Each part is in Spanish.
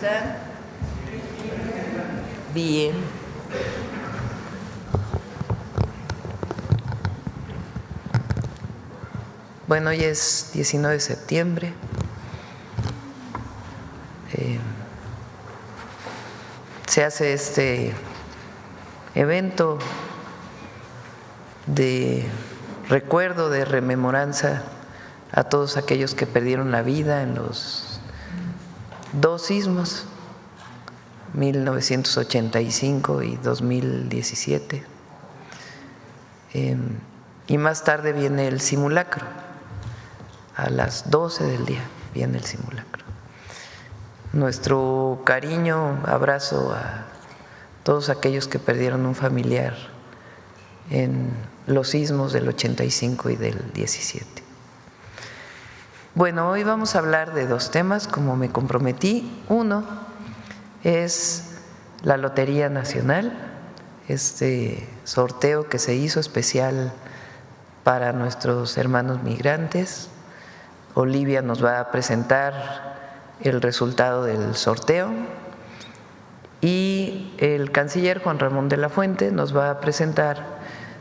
están? Bien. Bueno, hoy es 19 de septiembre. Se hace este evento de recuerdo, de rememoranza a todos aquellos que perdieron la vida en los dos sismos, 1985 y 2017. Y más tarde viene el simulacro, a las 12 del día viene el simulacro. Nuestro cariño, abrazo a todos aquellos que perdieron un familiar en los sismos del 85 y del 17. Bueno, hoy vamos a hablar de dos temas, como me comprometí. Uno es la Lotería Nacional, este sorteo que se hizo especial para nuestros hermanos migrantes. Olivia nos va a presentar el resultado del sorteo y el canciller Juan Ramón de la Fuente nos va a presentar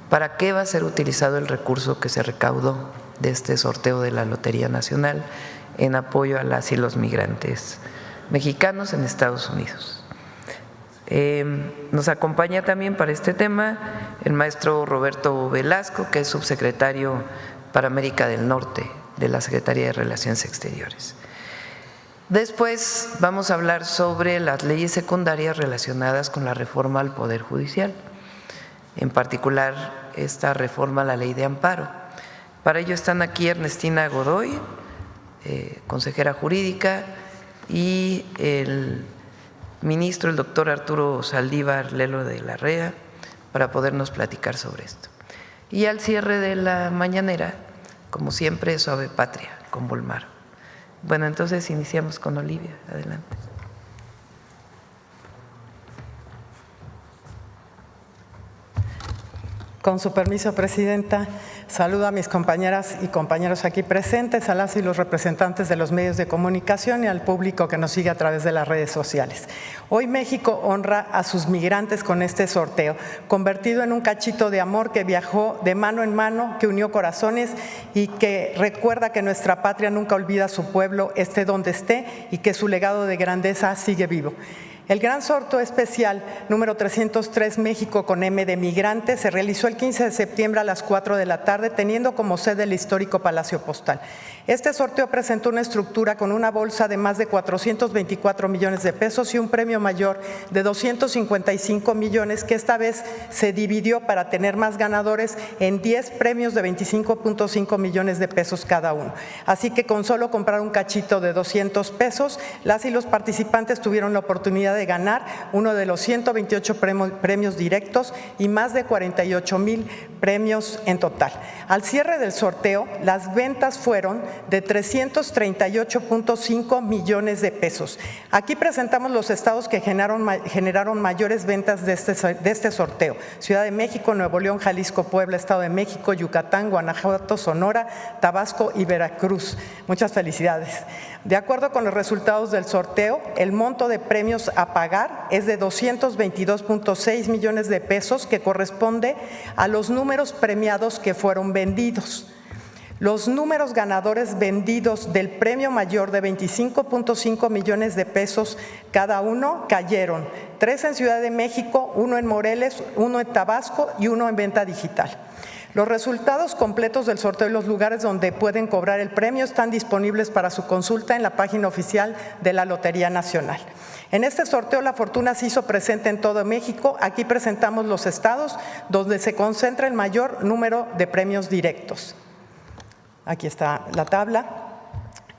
para qué va a ser utilizado el recurso que se recaudó de este sorteo de la Lotería Nacional en apoyo a las y los migrantes mexicanos en Estados Unidos. Nos acompaña también para este tema el maestro Roberto Velasco, que es subsecretario para América del Norte de la Secretaría de Relaciones Exteriores. Después vamos a hablar sobre las leyes secundarias relacionadas con la reforma al Poder Judicial, en particular esta reforma a la Ley de Amparo. Para ello están aquí Ernestina Godoy, consejera jurídica, y el ministro, el doctor Arturo Saldívar Lelo de la Rea, para podernos platicar sobre esto. Y al cierre de la mañanera, como siempre, Suave Patria, con Volmaro. Bueno, entonces iniciamos con Olivia. Adelante. Con su permiso, Presidenta, saludo a mis compañeras y compañeros aquí presentes, a las y los representantes de los medios de comunicación y al público que nos sigue a través de las redes sociales. Hoy México honra a sus migrantes con este sorteo, convertido en un cachito de amor que viajó de mano en mano, que unió corazones y que recuerda que nuestra patria nunca olvida a su pueblo, esté donde esté, y que su legado de grandeza sigue vivo. El gran sorteo especial número 303 México con M de Migrantes se realizó el 15 de septiembre a las 4 de la tarde, teniendo como sede el histórico Palacio Postal. Este sorteo presentó una estructura con una bolsa de más de 424 millones de pesos y un premio mayor de 255 millones, que esta vez se dividió para tener más ganadores en 10 premios de 25.5 millones de pesos cada uno. Así que con solo comprar un cachito de 200 pesos, las y los participantes tuvieron la oportunidad de ganar uno de los 128 premios directos y más de 48,000 premios en total. Al cierre del sorteo, las ventas fueron de 338.5 millones de pesos. Aquí presentamos los estados que generaron mayores ventas de este sorteo: Ciudad de México, Nuevo León, Jalisco, Puebla, Estado de México, Yucatán, Guanajuato, Sonora, Tabasco y Veracruz. Muchas felicidades. De acuerdo con los resultados del sorteo, el monto de premios a pagar es de 222.6 millones de pesos, que corresponde a los números premiados que fueron vendidos. Los números ganadores vendidos del premio mayor de 25.5 millones de pesos cada uno cayeron: 3 en Ciudad de México, 1 en Morelos, 1 en Tabasco y 1 en venta digital. Los resultados completos del sorteo y los lugares donde pueden cobrar el premio están disponibles para su consulta en la página oficial de la Lotería Nacional. En este sorteo la fortuna se hizo presente en todo México. Aquí presentamos los estados donde se concentra el mayor número de premios directos. Aquí está la tabla.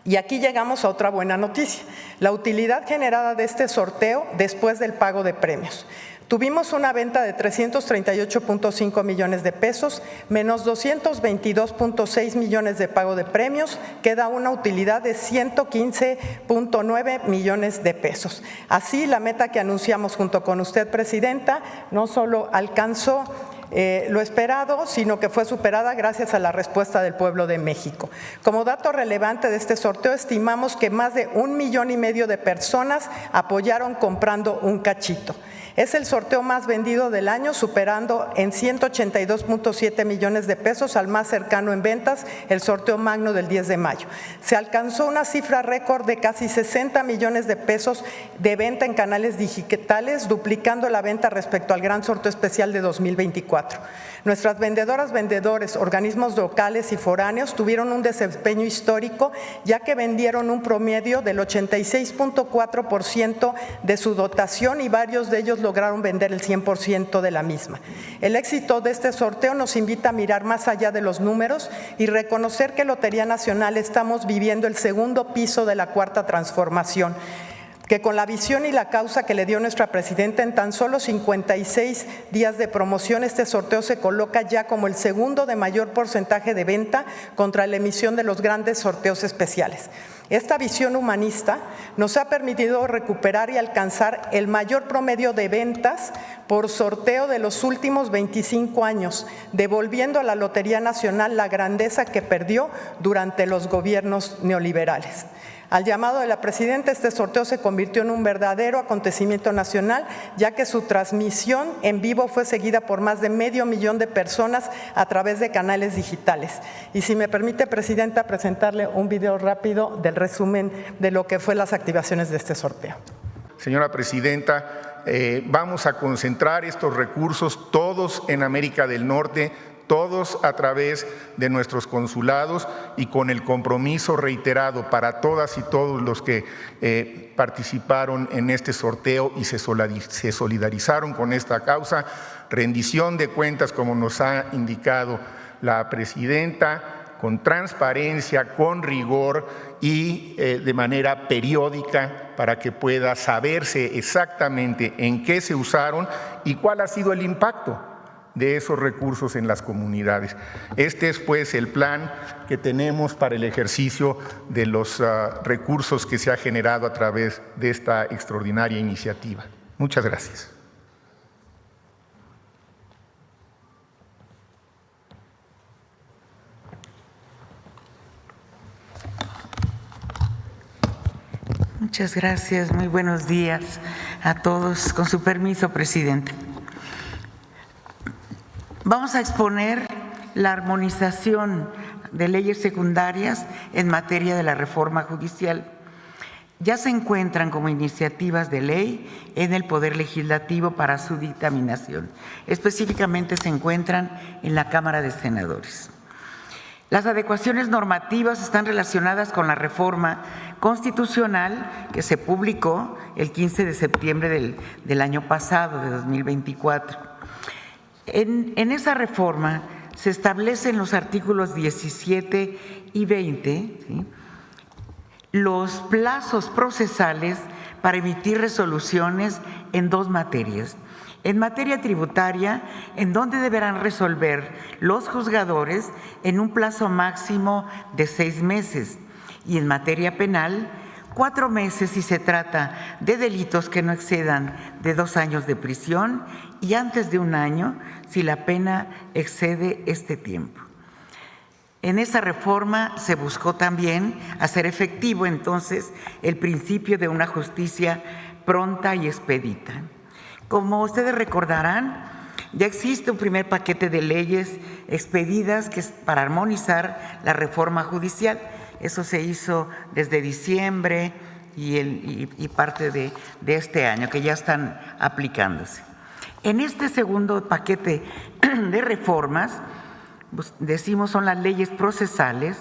Y aquí llegamos a otra buena noticia: la utilidad generada de este sorteo después del pago de premios. Tuvimos una venta de 338.5 millones de pesos, menos 222.6 millones de pago de premios, queda una utilidad de 115.9 millones de pesos. Así, la meta que anunciamos junto con usted, Presidenta, no solo alcanzó lo esperado, sino que fue superada gracias a la respuesta del pueblo de México. Como dato relevante de este sorteo, estimamos que más de 1,5 millones de personas apoyaron comprando un cachito. Es el sorteo más vendido del año, superando en 182.7 millones de pesos al más cercano en ventas, el sorteo magno del 10 de mayo. Se alcanzó una cifra récord de casi 60 millones de pesos de venta en canales digitales, duplicando la venta respecto al gran sorteo especial de 2024. Nuestras vendedoras, vendedores, organismos locales y foráneos tuvieron un desempeño histórico, ya que vendieron un promedio del 86.4% de su dotación y varios de ellos lograron vender el 100% de la misma. El éxito de este sorteo nos invita a mirar más allá de los números y reconocer que Lotería Nacional estamos viviendo el segundo piso de la cuarta transformación, que con la visión y la causa que le dio nuestra presidenta en tan solo 56 días de promoción, este sorteo se coloca ya como el segundo de mayor porcentaje de venta contra la emisión de los grandes sorteos especiales. Esta visión humanista nos ha permitido recuperar y alcanzar el mayor promedio de ventas por sorteo de los últimos 25 años, devolviendo a la Lotería Nacional la grandeza que perdió durante los gobiernos neoliberales. Al llamado de la presidenta, este sorteo se convirtió en un verdadero acontecimiento nacional, ya que su transmisión en vivo fue seguida por más de 500,000 de personas a través de canales digitales. Y si me permite, presidenta, presentarle un video rápido del resumen de lo que fue las activaciones de este sorteo. Señora presidenta, vamos a concentrar estos recursos todos en América del Norte, todos a través de nuestros consulados y con el compromiso reiterado para todas y todos los que participaron en este sorteo y se solidarizaron con esta causa, rendición de cuentas, como nos ha indicado la presidenta, con transparencia, con rigor y de manera periódica para que pueda saberse exactamente en qué se usaron y cuál ha sido el impacto de esos recursos en las comunidades. Este es pues el plan que tenemos para el ejercicio de los recursos que se ha generado a través de esta extraordinaria iniciativa. Muchas gracias. Muchas gracias, muy buenos días a todos. Con su permiso, presidente. Vamos a exponer la armonización de leyes secundarias en materia de la reforma judicial. Ya se encuentran como iniciativas de ley en el Poder Legislativo para su dictaminación. Específicamente se encuentran en la Cámara de Senadores. Las adecuaciones normativas están relacionadas con la reforma constitucional que se publicó el 15 de septiembre del año pasado, de 2024. En esa reforma se establecen los artículos 17 y 20, ¿sí?, los plazos procesales para emitir resoluciones en dos materias. En materia tributaria, en donde deberán resolver los juzgadores en un plazo máximo de 6 meses, y en materia penal, 4 meses si se trata de delitos que no excedan de 2 años de prisión y antes de 1 año si la pena excede este tiempo. En esa reforma se buscó también hacer efectivo entonces el principio de una justicia pronta y expedita. Como ustedes recordarán, ya existe un primer paquete de leyes expedidas que es para armonizar la reforma judicial. Eso se hizo desde diciembre y parte de este año, que ya están aplicándose. En este segundo paquete de reformas, pues decimos son las leyes procesales,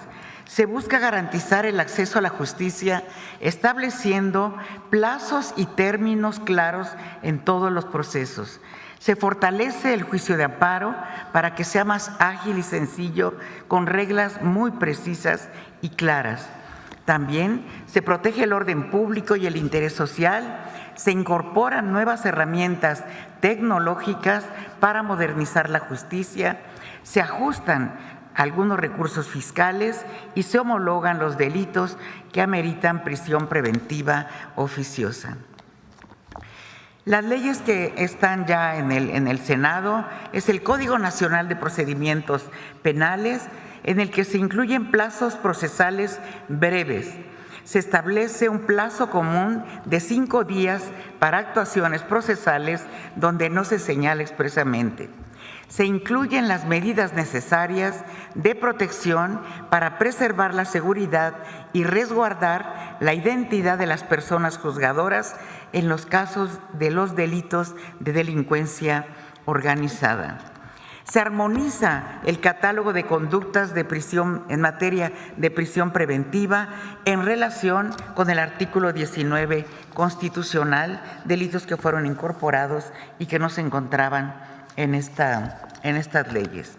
se busca garantizar el acceso a la justicia estableciendo plazos y términos claros en todos los procesos. Se fortalece el juicio de amparo para que sea más ágil y sencillo, con reglas muy precisas y claras. También se protege el orden público y el interés social. Se incorporan nuevas herramientas tecnológicas para modernizar la justicia. Se ajustan algunos recursos fiscales y se homologan los delitos que ameritan prisión preventiva oficiosa. Las leyes que están ya en el Senado es el Código Nacional de Procedimientos Penales, en el que se incluyen plazos procesales breves. Se establece un plazo común de 5 días para actuaciones procesales donde no se señala expresamente. Se incluyen las medidas necesarias de protección para preservar la seguridad y resguardar la identidad de las personas juzgadoras en los casos de los delitos de delincuencia organizada. Se armoniza el catálogo de conductas de prisión en materia de prisión preventiva en relación con el artículo 19 constitucional, delitos que fueron incorporados y que no se encontraban en estas leyes.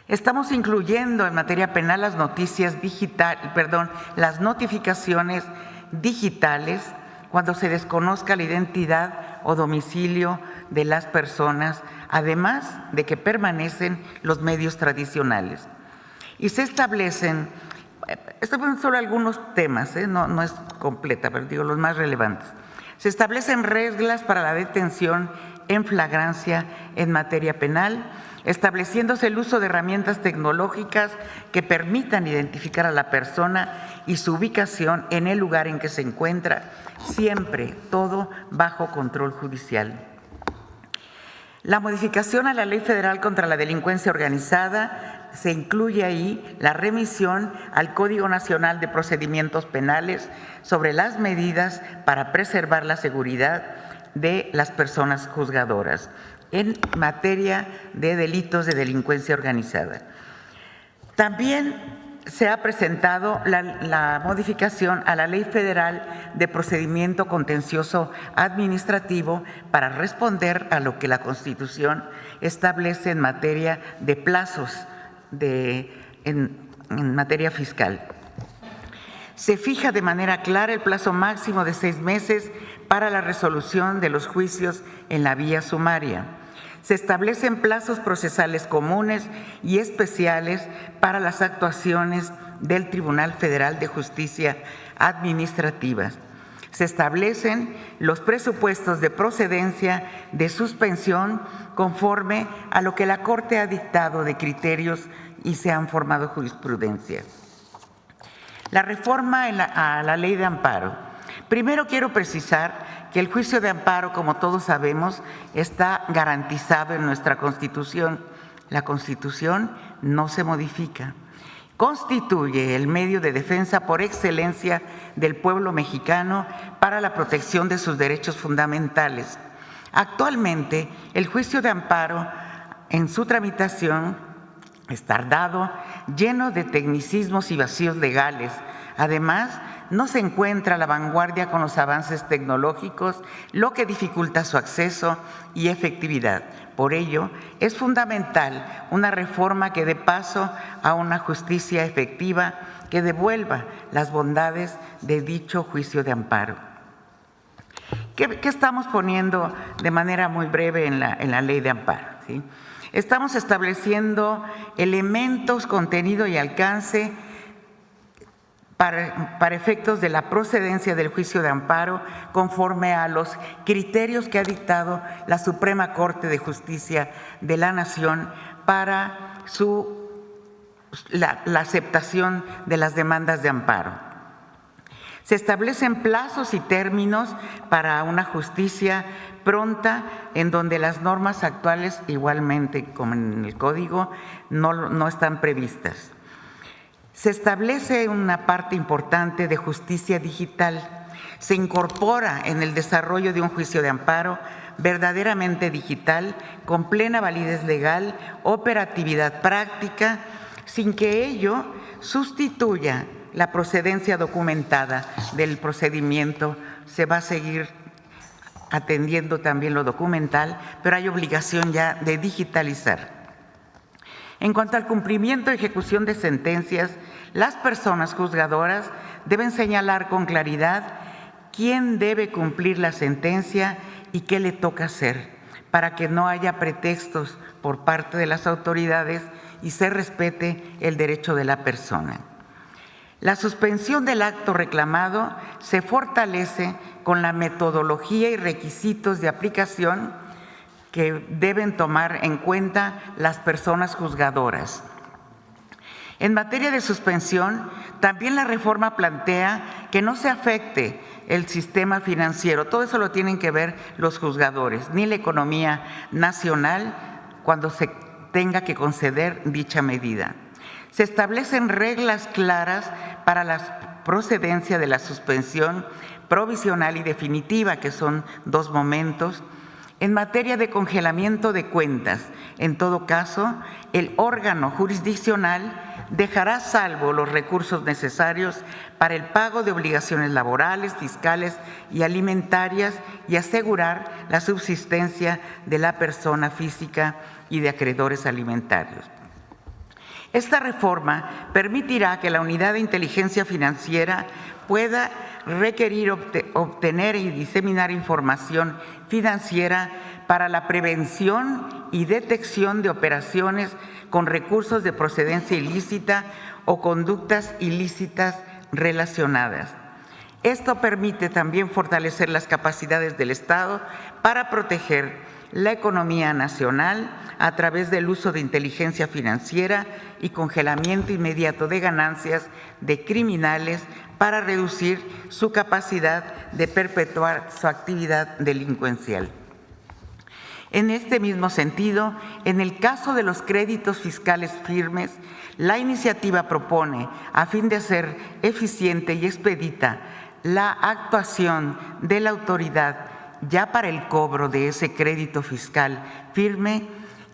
Estamos incluyendo en materia penal las las notificaciones digitales cuando se desconozca la identidad o domicilio de las personas, además de que permanecen los medios tradicionales. Y se establecen, estos son solo algunos temas, no es completa, pero digo los más relevantes. Se establecen reglas para la detención en flagrancia en materia penal, estableciéndose el uso de herramientas tecnológicas que permitan identificar a la persona y su ubicación en el lugar en que se encuentra, siempre todo bajo control judicial. La modificación a la Ley Federal contra la Delincuencia Organizada, se incluye ahí la remisión al Código Nacional de Procedimientos Penales sobre las medidas para preservar la seguridad de las personas juzgadoras en materia de delitos de delincuencia organizada. También se ha presentado la modificación a la Ley Federal de Procedimiento Contencioso Administrativo para responder a lo que la Constitución establece en materia de plazos en materia fiscal. Se fija de manera clara el plazo máximo de 6 meses para la resolución de los juicios en la vía sumaria. Se establecen plazos procesales comunes y especiales para las actuaciones del Tribunal Federal de Justicia Administrativa. Se establecen los presupuestos de procedencia de suspensión conforme a lo que la Corte ha dictado de criterios y se han formado jurisprudencia. La reforma a la Ley de Amparo. Primero quiero precisar que el juicio de amparo, como todos sabemos, está garantizado en nuestra Constitución. La Constitución no se modifica. Constituye el medio de defensa por excelencia del pueblo mexicano para la protección de sus derechos fundamentales. Actualmente, el juicio de amparo en su tramitación es tardado, lleno de tecnicismos y vacíos legales. Además, no se encuentra a la vanguardia con los avances tecnológicos, lo que dificulta su acceso y efectividad. Por ello, es fundamental una reforma que dé paso a una justicia efectiva que devuelva las bondades de dicho juicio de amparo. ¿Qué estamos poniendo de manera muy breve en la ley de amparo? ¿Sí? Estamos estableciendo elementos, contenido y alcance para efectos de la procedencia del juicio de amparo conforme a los criterios que ha dictado la Suprema Corte de Justicia de la Nación para la aceptación de las demandas de amparo. Se establecen plazos y términos para una justicia pronta en donde las normas actuales, igualmente como en el Código, no están previstas. Se establece una parte importante de justicia digital. Se incorpora en el desarrollo de un juicio de amparo verdaderamente digital, con plena validez legal, operatividad práctica, sin que ello sustituya la procedencia documentada del procedimiento. Se va a seguir atendiendo también lo documental, pero hay obligación ya de digitalizar. En cuanto al cumplimiento y ejecución de sentencias, las personas juzgadoras deben señalar con claridad quién debe cumplir la sentencia y qué le toca hacer, para que no haya pretextos por parte de las autoridades y se respete el derecho de la persona. La suspensión del acto reclamado se fortalece con la metodología y requisitos de aplicación que deben tomar en cuenta las personas juzgadoras. En materia de suspensión, también la reforma plantea que no se afecte el sistema financiero. Todo eso lo tienen que ver los juzgadores, ni la economía nacional cuando se tenga que conceder dicha medida. Se establecen reglas claras para la procedencia de la suspensión provisional y definitiva, que son dos momentos. En materia de congelamiento de cuentas, en todo caso, el órgano jurisdiccional dejará salvo los recursos necesarios para el pago de obligaciones laborales, fiscales y alimentarias y asegurar la subsistencia de la persona física y de acreedores alimentarios. Esta reforma permitirá que la Unidad de Inteligencia Financiera pueda requerir obtener y diseminar información financiera para la prevención y detección de operaciones con recursos de procedencia ilícita o conductas ilícitas relacionadas. Esto permite también fortalecer las capacidades del Estado para proteger la economía nacional a través del uso de inteligencia financiera y congelamiento inmediato de ganancias de criminales para reducir su capacidad de perpetuar su actividad delincuencial. En este mismo sentido, en el caso de los créditos fiscales firmes, la iniciativa propone, a fin de hacer eficiente y expedita la actuación de la autoridad ya para el cobro de ese crédito fiscal firme,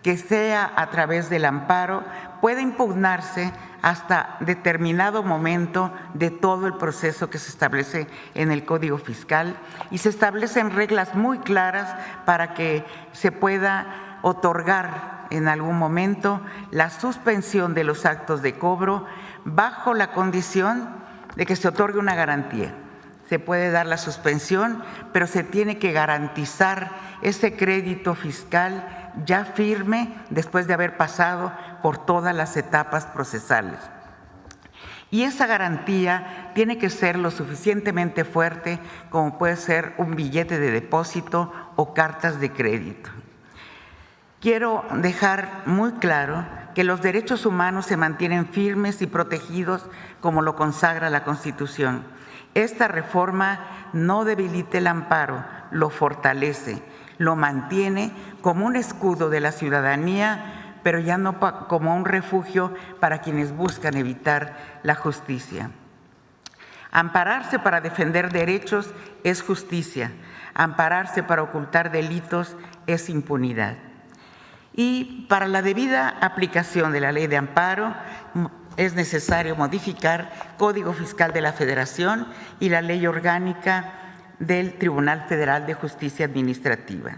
que sea a través del amparo, puede impugnarse hasta determinado momento de todo el proceso que se establece en el Código Fiscal, y se establecen reglas muy claras para que se pueda otorgar en algún momento la suspensión de los actos de cobro bajo la condición de que se otorgue una garantía. Se puede dar la suspensión, pero se tiene que garantizar ese crédito fiscal ya firme después de haber pasado por todas las etapas procesales. Y esa garantía tiene que ser lo suficientemente fuerte como puede ser un billete de depósito o cartas de crédito. Quiero dejar muy claro que los derechos humanos se mantienen firmes y protegidos como lo consagra la Constitución. Esta reforma no debilita el amparo, lo fortalece, lo mantiene como un escudo de la ciudadanía, pero ya no como un refugio para quienes buscan evitar la justicia. Ampararse para defender derechos es justicia, ampararse para ocultar delitos es impunidad. Y para la debida aplicación de la ley de amparo, es necesario modificar Código Fiscal de la Federación y la Ley Orgánica del Tribunal Federal de Justicia Administrativa.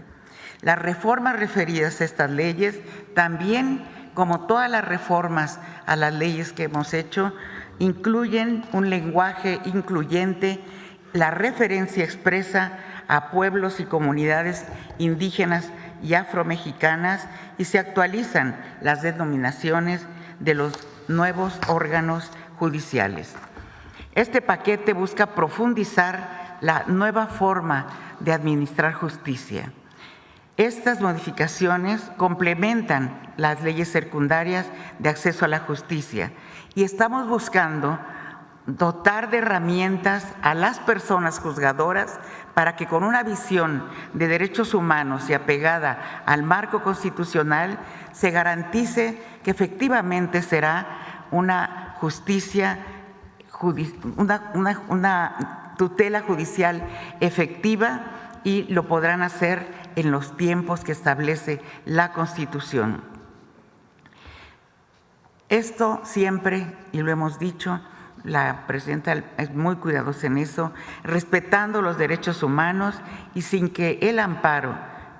Las reformas referidas a estas leyes también, como todas las reformas a las leyes que hemos hecho, incluyen un lenguaje incluyente, la referencia expresa a pueblos y comunidades indígenas y afromexicanas, y se actualizan las denominaciones de los nuevos órganos judiciales. Este paquete busca profundizar la nueva forma de administrar justicia. Estas modificaciones complementan las leyes secundarias de acceso a la justicia y estamos buscando dotar de herramientas a las personas juzgadoras para que con una visión de derechos humanos y apegada al marco constitucional se garantice que efectivamente será una justicia, una tutela judicial efectiva, y lo podrán hacer en los tiempos que establece la Constitución. Esto siempre, y lo hemos dicho, la presidenta es muy cuidadosa en eso, respetando los derechos humanos y sin que el amparo,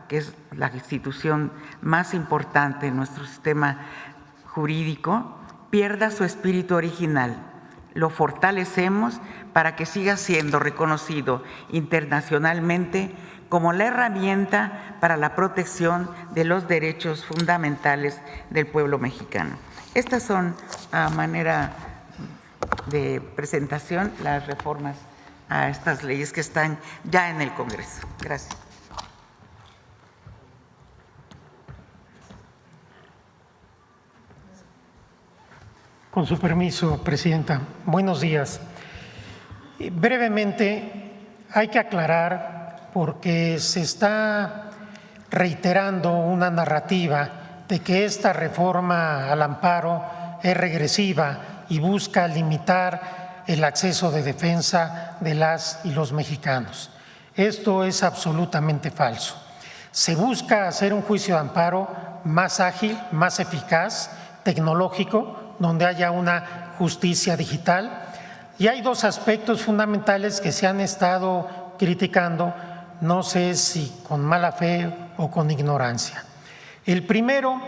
que es la institución más importante en nuestro sistema jurídico, pierda su espíritu original. Lo fortalecemos para que siga siendo reconocido internacionalmente como la herramienta para la protección de los derechos fundamentales del pueblo mexicano. Estas son, a manera de presentación las reformas a estas leyes que están ya en el Congreso. Gracias. Con su permiso, Presidenta. Buenos días. Brevemente, hay que aclarar, porque se está reiterando una narrativa de que esta reforma al amparo es regresiva y busca limitar el acceso de defensa de las y los mexicanos. Esto es absolutamente falso. Se busca hacer un juicio de amparo más ágil, más eficaz, tecnológico, donde haya una justicia digital. Y hay dos aspectos fundamentales que se han estado criticando, no sé si con mala fe o con ignorancia. El primero,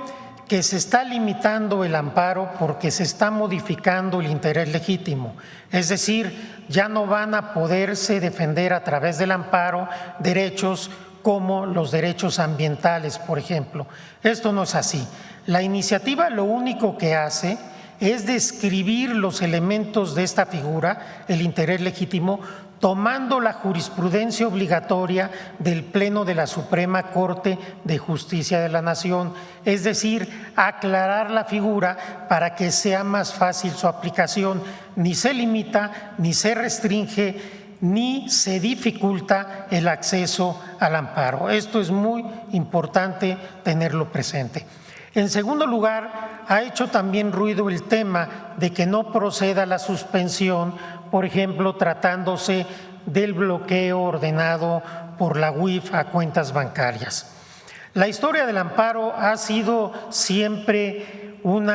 que se está limitando el amparo porque se está modificando el interés legítimo, es decir, ya no van a poderse defender a través del amparo derechos como los derechos ambientales, por ejemplo. Esto no es así. La iniciativa lo único que hace es describir los elementos de esta figura, el interés legítimo, tomando la jurisprudencia obligatoria del Pleno de la Suprema Corte de Justicia de la Nación, es decir, aclarar la figura para que sea más fácil su aplicación. Ni se limita, ni se restringe, ni se dificulta el acceso al amparo. Esto es muy importante tenerlo presente. En segundo lugar, ha hecho también ruido el tema de que no proceda la suspensión, por ejemplo, tratándose del bloqueo ordenado por la UIF a cuentas bancarias. La historia del amparo ha sido siempre un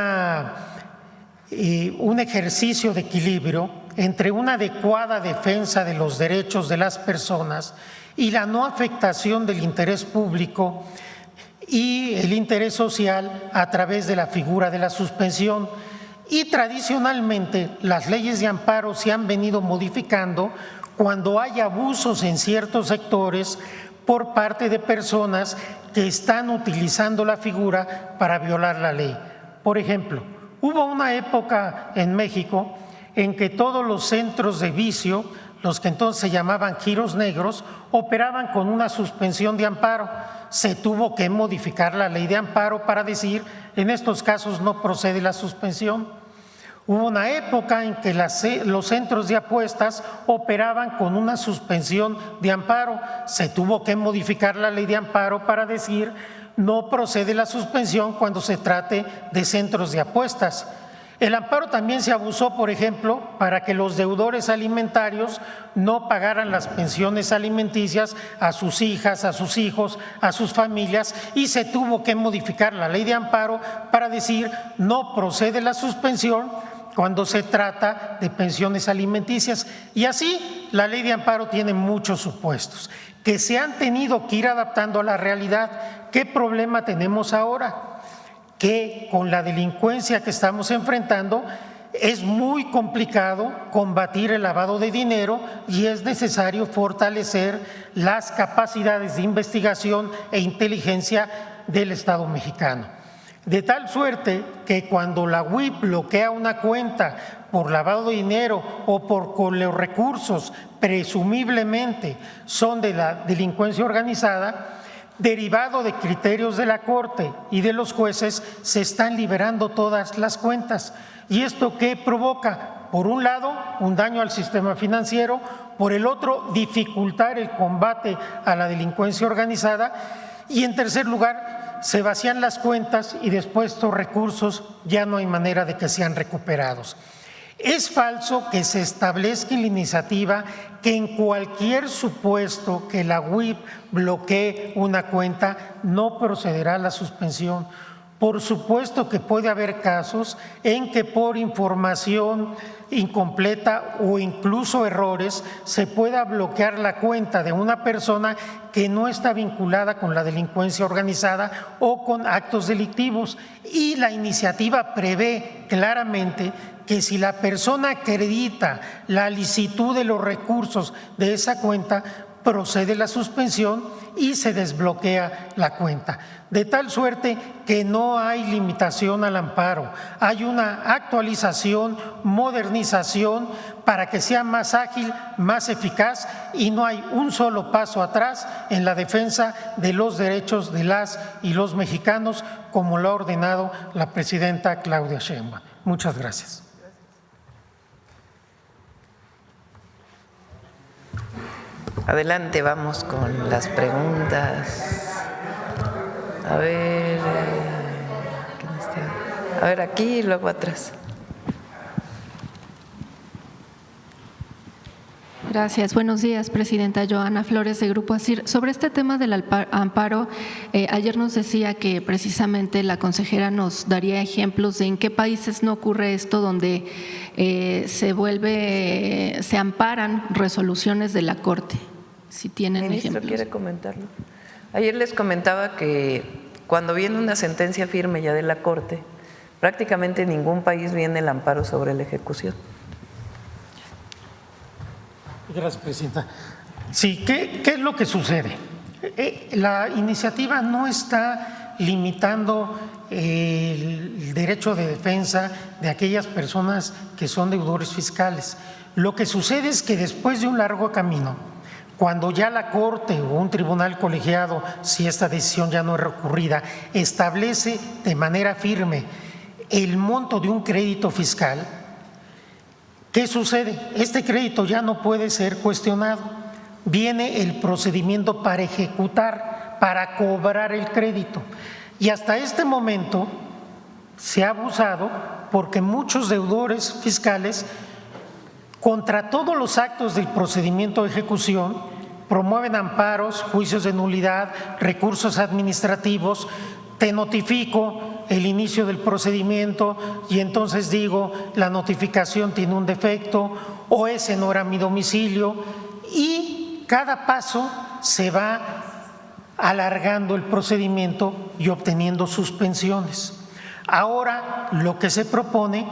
ejercicio de equilibrio entre una adecuada defensa de los derechos de las personas y la no afectación del interés público y el interés social a través de la figura de la suspensión. Y tradicionalmente las leyes de amparo se han venido modificando cuando hay abusos en ciertos sectores por parte de personas que están utilizando la figura para violar la ley. Por ejemplo, hubo una época en México en que todos los centros de vicio, los que entonces se llamaban giros negros, operaban con una suspensión de amparo. Se tuvo que modificar la ley de amparo para decir, en estos casos no procede la suspensión. Hubo una época en que los centros de apuestas operaban con una suspensión de amparo. Se tuvo que modificar la ley de amparo para decir, no procede la suspensión cuando se trate de centros de apuestas. El amparo también se abusó, por ejemplo, para que los deudores alimentarios no pagaran las pensiones alimenticias a sus hijas, a sus hijos, a sus familias, y se tuvo que modificar la ley de amparo para decir no procede la suspensión cuando se trata de pensiones alimenticias. Y así la ley de amparo tiene muchos supuestos que se han tenido que ir adaptando a la realidad. ¿Qué problema tenemos ahora? Que con la delincuencia que estamos enfrentando es muy complicado combatir el lavado de dinero y es necesario fortalecer las capacidades de investigación e inteligencia del Estado mexicano. De tal suerte que cuando la UIF bloquea una cuenta por lavado de dinero o con los recursos presumiblemente son de la delincuencia organizada, derivado de criterios de la Corte y de los jueces, se están liberando todas las cuentas. ¿Y esto qué provoca? Por un lado, un daño al sistema financiero, por el otro, dificultar el combate a la delincuencia organizada y, en tercer lugar, se vacían las cuentas y después estos recursos ya no hay manera de que sean recuperados. Es falso que se establezca en la iniciativa que en cualquier supuesto que la UIF bloquee una cuenta no procederá la suspensión. Por supuesto que puede haber casos en que por información incompleta o incluso errores se pueda bloquear la cuenta de una persona que no está vinculada con la delincuencia organizada o con actos delictivos. Y la iniciativa prevé claramente que si la persona acredita la licitud de los recursos de esa cuenta, procede la suspensión y se desbloquea la cuenta. De tal suerte que no hay limitación al amparo, hay una actualización, modernización para que sea más ágil, más eficaz y no hay un solo paso atrás en la defensa de los derechos de las y los mexicanos, como lo ha ordenado la presidenta Claudia Sheinbaum. Muchas gracias. Adelante, vamos con las preguntas. A ver, ¿quién está? A ver, aquí y luego atrás. Gracias. Buenos días, Presidenta. Joana Flores, de Grupo ASIR. Sobre este tema del amparo, ayer nos decía que precisamente la consejera nos daría ejemplos de en qué países no ocurre esto, donde se amparan resoluciones de la Corte. Si tienen ¿Ministro ejemplos. quiere comentarlo? Ayer les comentaba que cuando viene una sentencia firme ya de la Corte, prácticamente en ningún país viene el amparo sobre la ejecución. Gracias, Presidenta. Sí, ¿qué es lo que sucede? La iniciativa no está limitando el derecho de defensa de aquellas personas que son deudores fiscales. Lo que sucede es que después de un largo camino, cuando ya la Corte o un tribunal colegiado, si esta decisión ya no es recurrida, establece de manera firme el monto de un crédito fiscal, ¿qué sucede? Este crédito ya no puede ser cuestionado. Viene el procedimiento para ejecutar, para cobrar el crédito. Y hasta este momento se ha abusado porque muchos deudores fiscales, contra todos los actos del procedimiento de ejecución, promueven amparos, juicios de nulidad, recursos administrativos. Te notifico el inicio del procedimiento y entonces digo la notificación tiene un defecto o ese no era mi domicilio, y cada paso se va alargando el procedimiento y obteniendo suspensiones. Ahora lo que se propone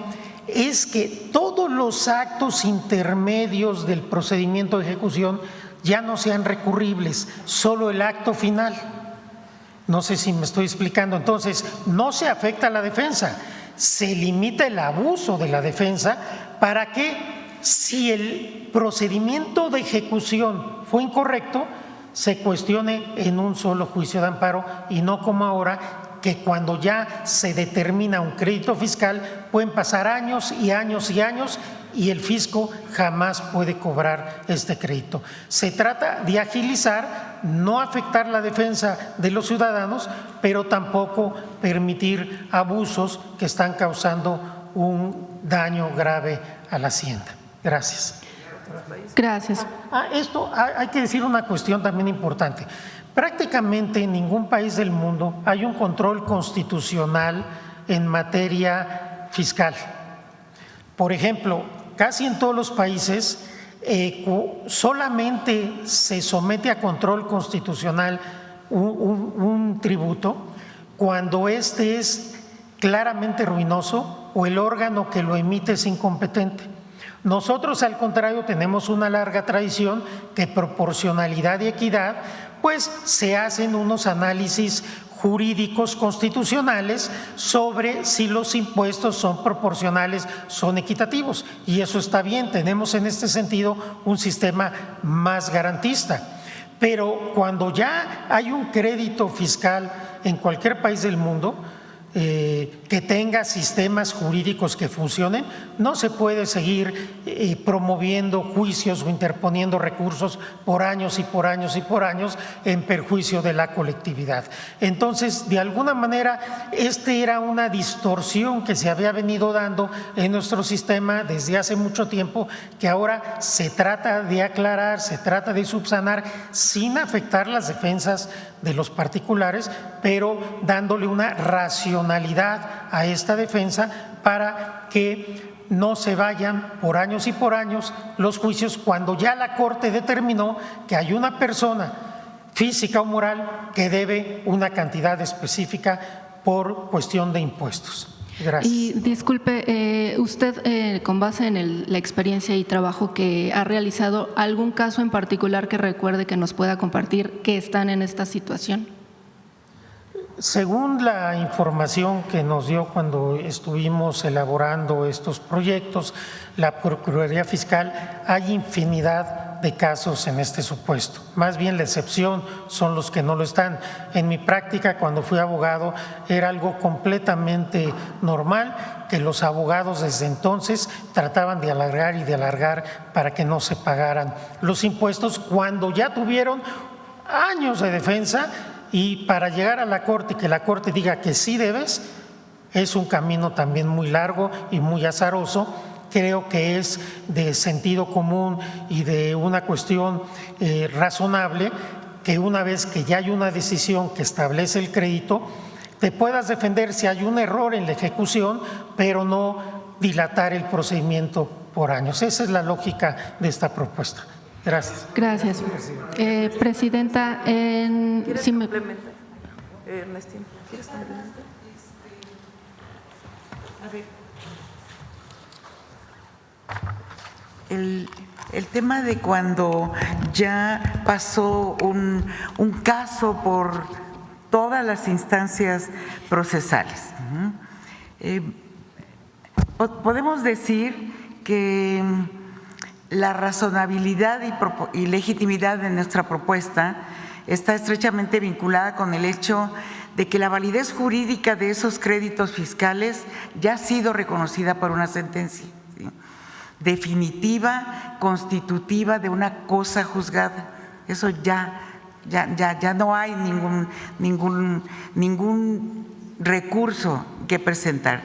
es que todos los actos intermedios del procedimiento de ejecución ya no sean recurribles, solo el acto final. No sé si me estoy explicando. Entonces, no se afecta a la defensa, se limita el abuso de la defensa para que, si el procedimiento de ejecución fue incorrecto, se cuestione en un solo juicio de amparo y no como ahora, que cuando ya se determina un crédito fiscal pueden pasar años y años y años y el fisco jamás puede cobrar este crédito. Se trata de agilizar, no afectar la defensa de los ciudadanos, pero tampoco permitir abusos que están causando un daño grave a la hacienda. Gracias. Gracias. Esto hay que decir una cuestión también importante. Prácticamente en ningún país del mundo hay un control constitucional en materia fiscal. Por ejemplo, casi en todos los países solamente se somete a control constitucional un tributo cuando este es claramente ruinoso o el órgano que lo emite es incompetente. Nosotros, al contrario, tenemos una larga tradición que proporcionalidad y equidad, pues se hacen unos análisis jurídicos constitucionales sobre si los impuestos son proporcionales, son equitativos, y eso está bien. Tenemos en este sentido un sistema más garantista. Pero cuando ya hay un crédito fiscal en cualquier país del mundo que tenga sistemas jurídicos que funcionen, no se puede seguir promoviendo juicios o interponiendo recursos por años y por años y por años en perjuicio de la colectividad. Entonces, de alguna manera, era una distorsión que se había venido dando en nuestro sistema desde hace mucho tiempo, que ahora se trata de aclarar, se trata de subsanar sin afectar las defensas de los particulares, pero dándole una racionalidad a esta defensa para que no se vayan por años y por años los juicios cuando ya la Corte determinó que hay una persona física o moral que debe una cantidad específica por cuestión de impuestos. Gracias. Y disculpe, usted con base en la experiencia y trabajo que ha realizado, ¿algún caso en particular que recuerde que nos pueda compartir que están en esta situación? Según la información que nos dio cuando estuvimos elaborando estos proyectos, la Procuraduría Fiscal, hay infinidad de casos en este supuesto. Más bien la excepción son los que no lo están. En mi práctica, cuando fui abogado, era algo completamente normal que los abogados desde entonces trataban de alargar para que no se pagaran los impuestos cuando ya tuvieron años de defensa. Y para llegar a la Corte y que la Corte diga que sí debes, es un camino también muy largo y muy azaroso. Creo que es de sentido común y de una cuestión razonable que una vez que ya hay una decisión que establece el crédito, te puedas defender si hay un error en la ejecución, pero no dilatar el procedimiento por años. Esa es la lógica de esta propuesta. Gracias. Gracias. Presidenta, ¿Quieres si me... complementar? Ernestina, ¿quieres complementar? El tema de cuando ya pasó un caso por todas las instancias procesales. Podemos decir que la razonabilidad y legitimidad de nuestra propuesta está estrechamente vinculada con el hecho de que la validez jurídica de esos créditos fiscales ya ha sido reconocida por una sentencia, ¿sí?, definitiva, constitutiva de una cosa juzgada. Eso ya no hay ningún recurso que presentar.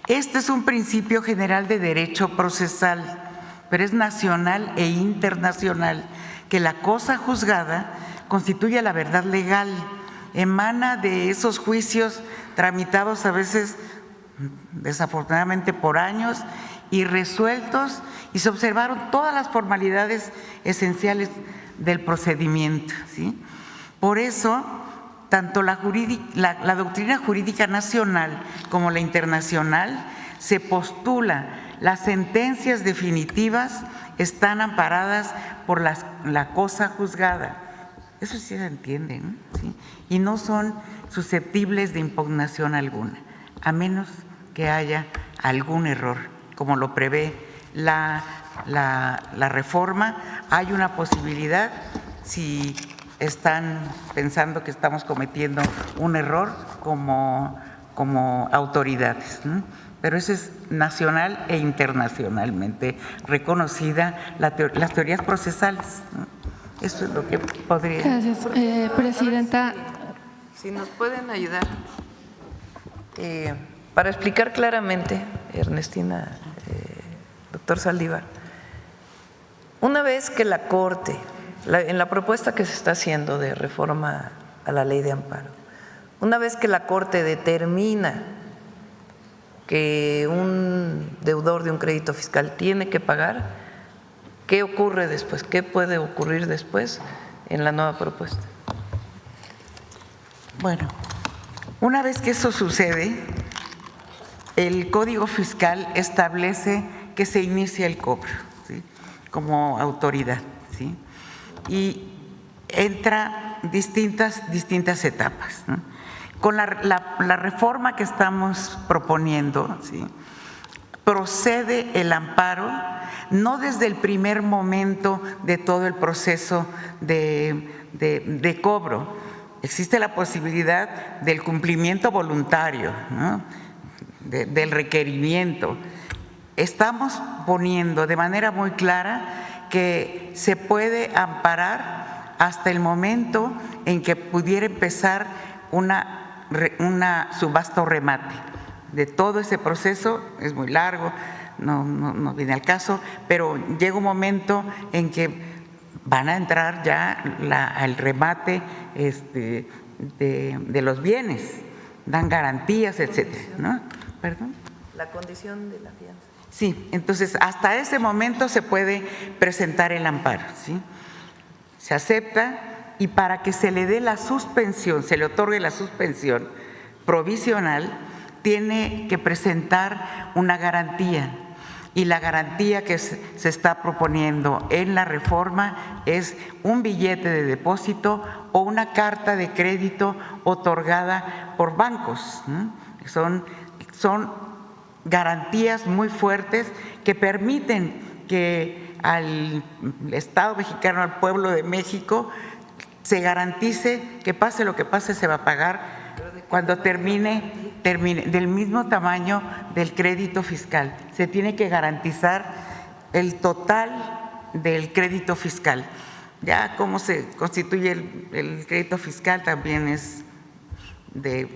Este es un principio general de derecho procesal, pero es nacional e internacional, que la cosa juzgada constituye la verdad legal, emana de esos juicios tramitados a veces desafortunadamente por años y resueltos, y se observaron todas las formalidades esenciales del procedimiento, ¿sí? Por eso, tanto la doctrina jurídica nacional como la internacional se postula las sentencias definitivas están amparadas por la cosa juzgada. Eso sí se entiende, ¿no? ¿Sí? Y no son susceptibles de impugnación alguna, a menos que haya algún error, como lo prevé la reforma. Hay una posibilidad, si están pensando que estamos cometiendo un error como autoridades, ¿no? Pero eso es nacional e internacionalmente reconocida, las teorías procesales, ¿no? Eso es lo que podría. Gracias, presidenta. Si nos pueden ayudar para explicar claramente, Ernestina, doctor Saldívar, una vez que la Corte, en la propuesta que se está haciendo de reforma a la ley de amparo, una vez que la Corte determina que un deudor de un crédito fiscal tiene que pagar, ¿qué ocurre después? ¿Qué puede ocurrir después en la nueva propuesta? Bueno, una vez que eso sucede, el Código Fiscal establece que se inicia el cobro, ¿sí?, como autoridad, ¿sí? Y entra distintas etapas, ¿no? Con la reforma que estamos proponiendo, ¿sí?, procede el amparo no desde el primer momento de todo el proceso de cobro. Existe la posibilidad del cumplimiento voluntario, ¿no?, del requerimiento. Estamos poniendo de manera muy clara que se puede amparar hasta el momento en que pudiera empezar una subasta o remate. De todo ese proceso es muy largo, no viene al caso, pero llega un momento en que van a entrar ya al remate de los bienes, dan garantías, etcétera, ¿no? ¿Perdón? La condición de la fianza. Sí, entonces hasta ese momento se puede presentar el amparo, ¿sí? Se acepta, y para que se le dé la suspensión, se le otorgue la suspensión provisional, tiene que presentar una garantía. Y la garantía que se está proponiendo en la reforma es un billete de depósito o una carta de crédito otorgada por bancos. Son garantías muy fuertes que permiten que al Estado mexicano, al pueblo de México, se garantice que pase lo que pase, se va a pagar cuando termine del mismo tamaño del crédito fiscal. Se tiene que garantizar el total del crédito fiscal. Ya cómo se constituye el crédito fiscal también es de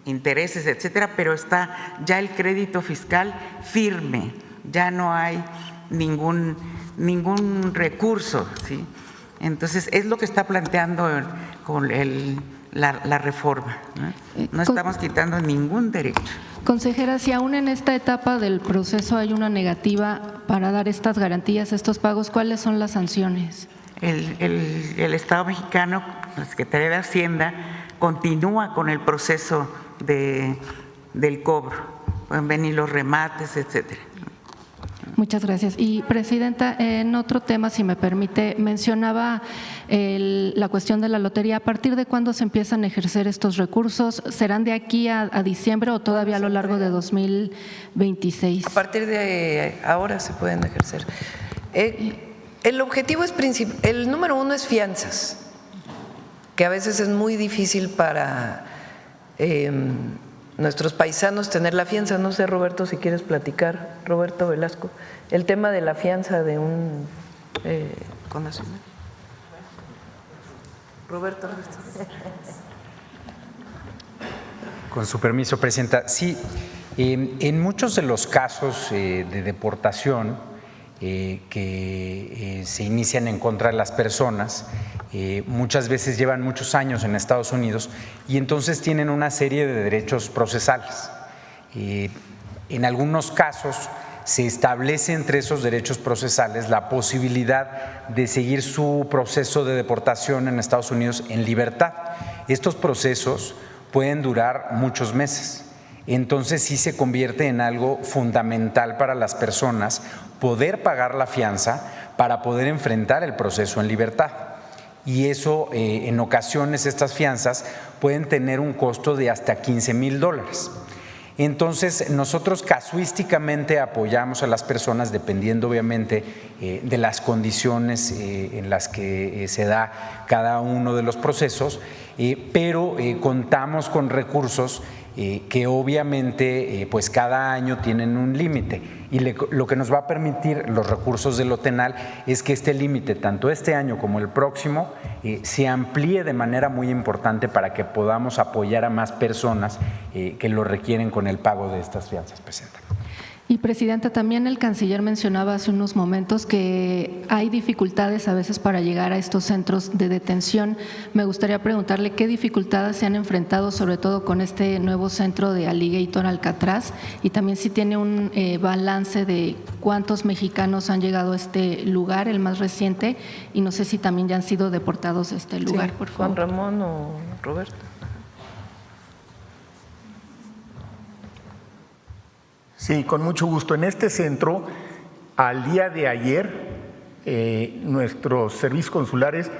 intereses, etcétera, pero está ya el crédito fiscal firme, ya no hay ningún recurso, ¿sí? Entonces, es lo que está planteando con la reforma, ¿no? No estamos quitando ningún derecho. Consejera, si aún en esta etapa del proceso hay una negativa para dar estas garantías, estos pagos, ¿cuáles son las sanciones? El Estado mexicano, la Secretaría de Hacienda, continúa con el proceso del cobro. Pueden venir los remates, etcétera. Muchas gracias. Y, Presidenta, en otro tema, si me permite, mencionaba la cuestión de la lotería. ¿A partir de cuándo se empiezan a ejercer estos recursos? ¿Serán de aquí a diciembre o todavía a lo largo de 2026? A partir de ahora se pueden ejercer. El objetivo es el número uno es fianzas, que a veces es muy difícil para nuestros paisanos tener la fianza. No sé, Roberto, si quieres platicar, Roberto Velasco, el tema de la fianza de un connacional. Roberto. Con su permiso, Presidenta. Sí, en muchos de los casos de deportación que se inician en contra de las personas, muchas veces llevan muchos años en Estados Unidos y entonces tienen una serie de derechos procesales. En algunos casos se establece entre esos derechos procesales la posibilidad de seguir su proceso de deportación en Estados Unidos en libertad. Estos procesos pueden durar muchos meses. Entonces sí se convierte en algo fundamental para las personas poder pagar la fianza para poder enfrentar el proceso en libertad. Y eso, en ocasiones, estas fianzas pueden tener un costo de hasta $15,000. Entonces, nosotros casuísticamente apoyamos a las personas dependiendo, obviamente, de las condiciones en las que se da cada uno de los procesos, pero contamos con recursos que obviamente pues cada año tienen un límite y lo que nos va a permitir los recursos del OTENAL es que este límite, tanto este año como el próximo, se amplíe de manera muy importante para que podamos apoyar a más personas que lo requieren con el pago de estas fianzas, Presidenta. Y, Presidenta, también el canciller mencionaba hace unos momentos que hay dificultades a veces para llegar a estos centros de detención. Me gustaría preguntarle qué dificultades se han enfrentado, sobre todo con este nuevo centro de Alligator Alcatraz, y también si tiene un balance de cuántos mexicanos han llegado a este lugar, el más reciente, y no sé si también ya han sido deportados a este lugar, Sí, por favor. Juan Ramón o Roberto. Sí, con mucho gusto. En este centro, al día de ayer, nuestros servicios consulares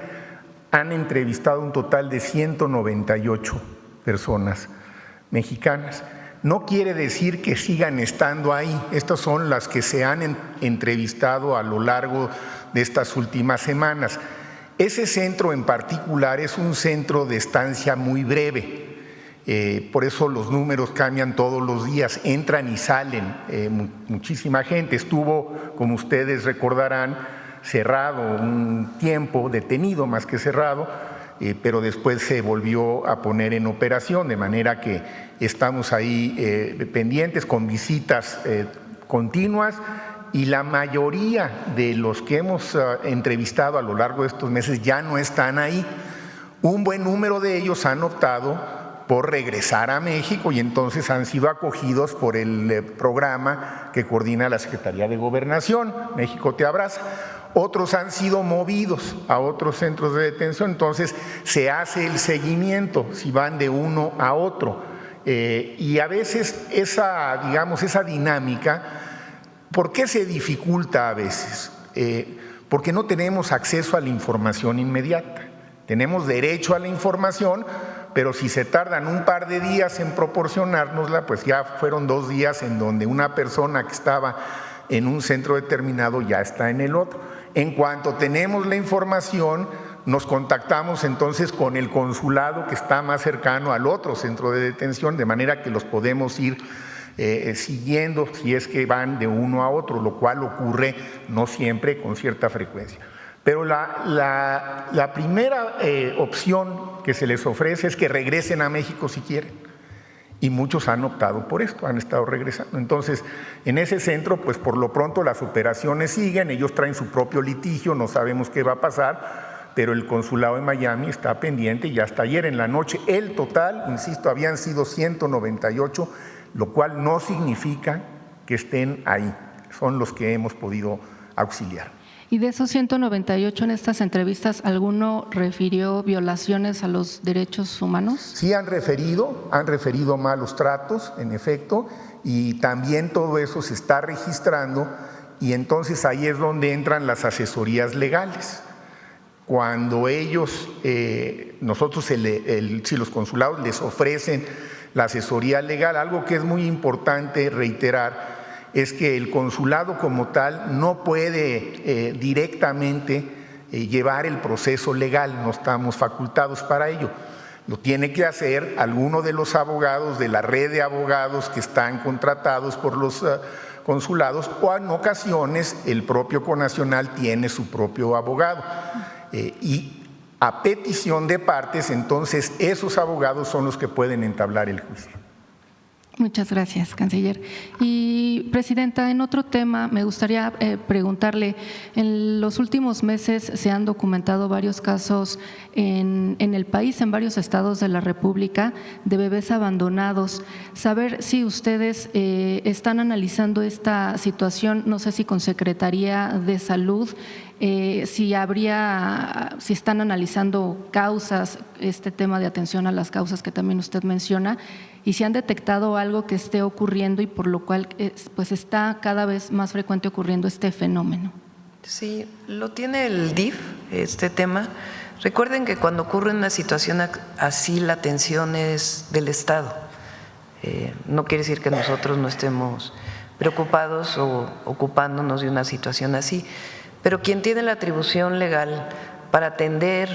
han entrevistado un total de 198 personas mexicanas. No quiere decir que sigan estando ahí. Estas son las que se han entrevistado a lo largo de estas últimas semanas. Ese centro en particular es un centro de estancia muy breve. Por eso los números cambian todos los días, entran y salen muchísima gente. Estuvo, como ustedes recordarán, cerrado un tiempo, detenido más que cerrado, pero después se volvió a poner en operación, de manera que estamos ahí pendientes con visitas continuas y la mayoría de los que hemos entrevistado a lo largo de estos meses ya no están ahí. Un buen número de ellos han optado por regresar a México y entonces han sido acogidos por el programa que coordina la Secretaría de Gobernación, México Te Abraza. Otros han sido movidos a otros centros de detención, entonces se hace el seguimiento si van de uno a otro Y a veces esa dinámica, ¿por qué se dificulta a veces? Porque no tenemos acceso a la información inmediata. Tenemos derecho a la información, pero si se tardan un par de días en proporcionárnosla, pues ya fueron 2 días en donde una persona que estaba en un centro determinado ya está en el otro. En cuanto tenemos la información, nos contactamos entonces con el consulado que está más cercano al otro centro de detención, de manera que los podemos ir siguiendo si es que van de uno a otro, lo cual ocurre no siempre, con cierta frecuencia. Pero la primera opción que se les ofrece es que regresen a México si quieren. Y muchos han optado por esto, han estado regresando. Entonces, en ese centro, pues por lo pronto las operaciones siguen, ellos traen su propio litigio, no sabemos qué va a pasar, pero el consulado de Miami está pendiente y hasta ayer en la noche el total, insisto, habían sido 198, lo cual no significa que estén ahí, son los que hemos podido auxiliar. Y de esos 198 en estas entrevistas, ¿alguno refirió violaciones a los derechos humanos? Sí han referido malos tratos, en efecto, y también todo eso se está registrando, y entonces ahí es donde entran las asesorías legales. Cuando ellos, si los consulados les ofrecen la asesoría legal, algo que es muy importante reiterar es que el consulado como tal no puede directamente llevar el proceso legal, no estamos facultados para ello. Lo tiene que hacer alguno de los abogados de la red de abogados que están contratados por los consulados, o en ocasiones el propio Conacional tiene su propio abogado. Y a petición de partes, entonces esos abogados son los que pueden entablar el juicio. Muchas gracias, canciller. Y, presidenta, en otro tema me gustaría preguntarle, en los últimos meses se han documentado varios casos en el país, en varios estados de la República, de bebés abandonados. Saber si ustedes están analizando esta situación, no sé si con Secretaría de Salud, si están analizando causas, este tema de atención a las causas que también usted menciona, y si han detectado algo que esté ocurriendo y por lo cual pues está cada vez más frecuente ocurriendo este fenómeno. Sí, lo tiene el DIF, este tema. Recuerden que cuando ocurre una situación así, la atención es del Estado. No quiere decir que nosotros no estemos preocupados o ocupándonos de una situación así, pero quien tiene la atribución legal para atender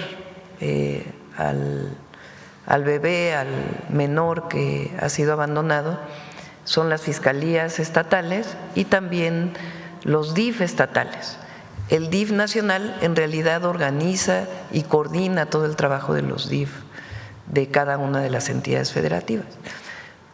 al bebé, al menor que ha sido abandonado, son las fiscalías estatales y también los DIF estatales. El DIF nacional en realidad organiza y coordina todo el trabajo de los DIF de cada una de las entidades federativas.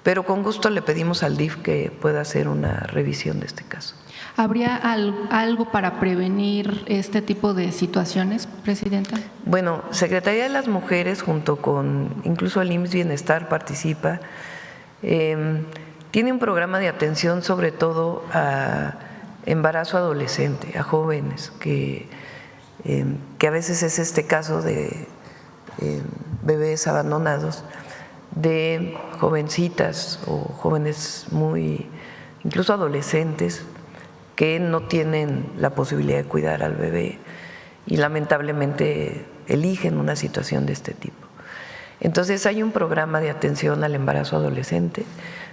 Pero con gusto le pedimos al DIF que pueda hacer una revisión de este caso. ¿Habría algo para prevenir este tipo de situaciones, presidenta? Bueno, Secretaría de las Mujeres junto con incluso el IMSS Bienestar participa, tiene un programa de atención sobre todo a embarazo adolescente, a jóvenes, que a veces es este caso de bebés abandonados, de jovencitas o jóvenes incluso adolescentes, que no tienen la posibilidad de cuidar al bebé y lamentablemente eligen una situación de este tipo. Entonces hay un programa de atención al embarazo adolescente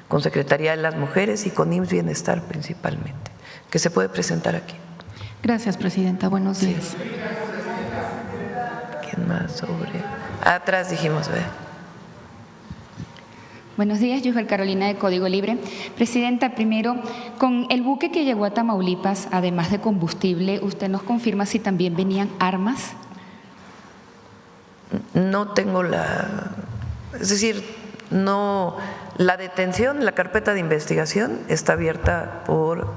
con Secretaría de las Mujeres y con IMSS Bienestar principalmente, que se puede presentar aquí. Gracias, presidenta. Buenos días. ¿Quién más sobre? Atrás dijimos, ¿verdad? Buenos días, Yusbel Carolina de Código Libre. Presidenta, primero, con el buque que llegó a Tamaulipas, además de combustible, ¿usted nos confirma si también venían armas? No tengo es decir, no, la detención, la carpeta de investigación está abierta por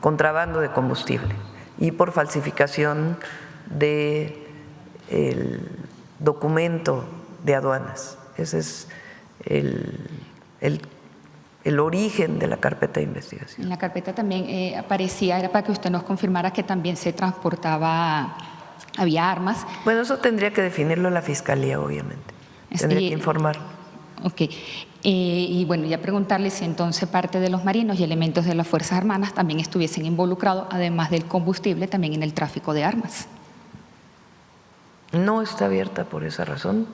contrabando de combustible y por falsificación del documento de aduanas. Ese es el origen de la carpeta de investigación. En la carpeta también aparecía, era para que usted nos confirmara que también se transportaba, había armas. Bueno, eso tendría que definirlo la Fiscalía, obviamente. Tendría que informar. Ok. Y bueno, ya preguntarle si entonces parte de los marinos y elementos de las Fuerzas Armadas también estuviesen involucrados, además del combustible, también en el tráfico de armas. No está abierta por esa razón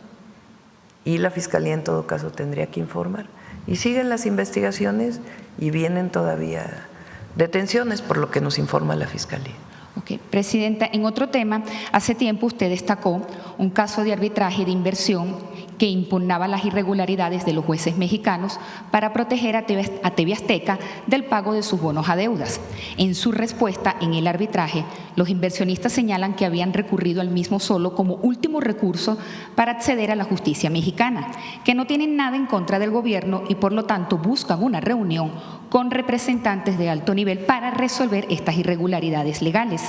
y la Fiscalía en todo caso tendría que informar. Y siguen las investigaciones y vienen todavía detenciones, por lo que nos informa la Fiscalía. Ok, Presidenta, en otro tema, hace tiempo usted destacó un caso de arbitraje de inversión que impugnaba las irregularidades de los jueces mexicanos para proteger a TV Azteca del pago de sus bonos a deudas. En su respuesta en el arbitraje, los inversionistas señalan que habían recurrido al mismo solo como último recurso para acceder a la justicia mexicana, que no tienen nada en contra del gobierno y por lo tanto buscan una reunión con representantes de alto nivel para resolver estas irregularidades legales.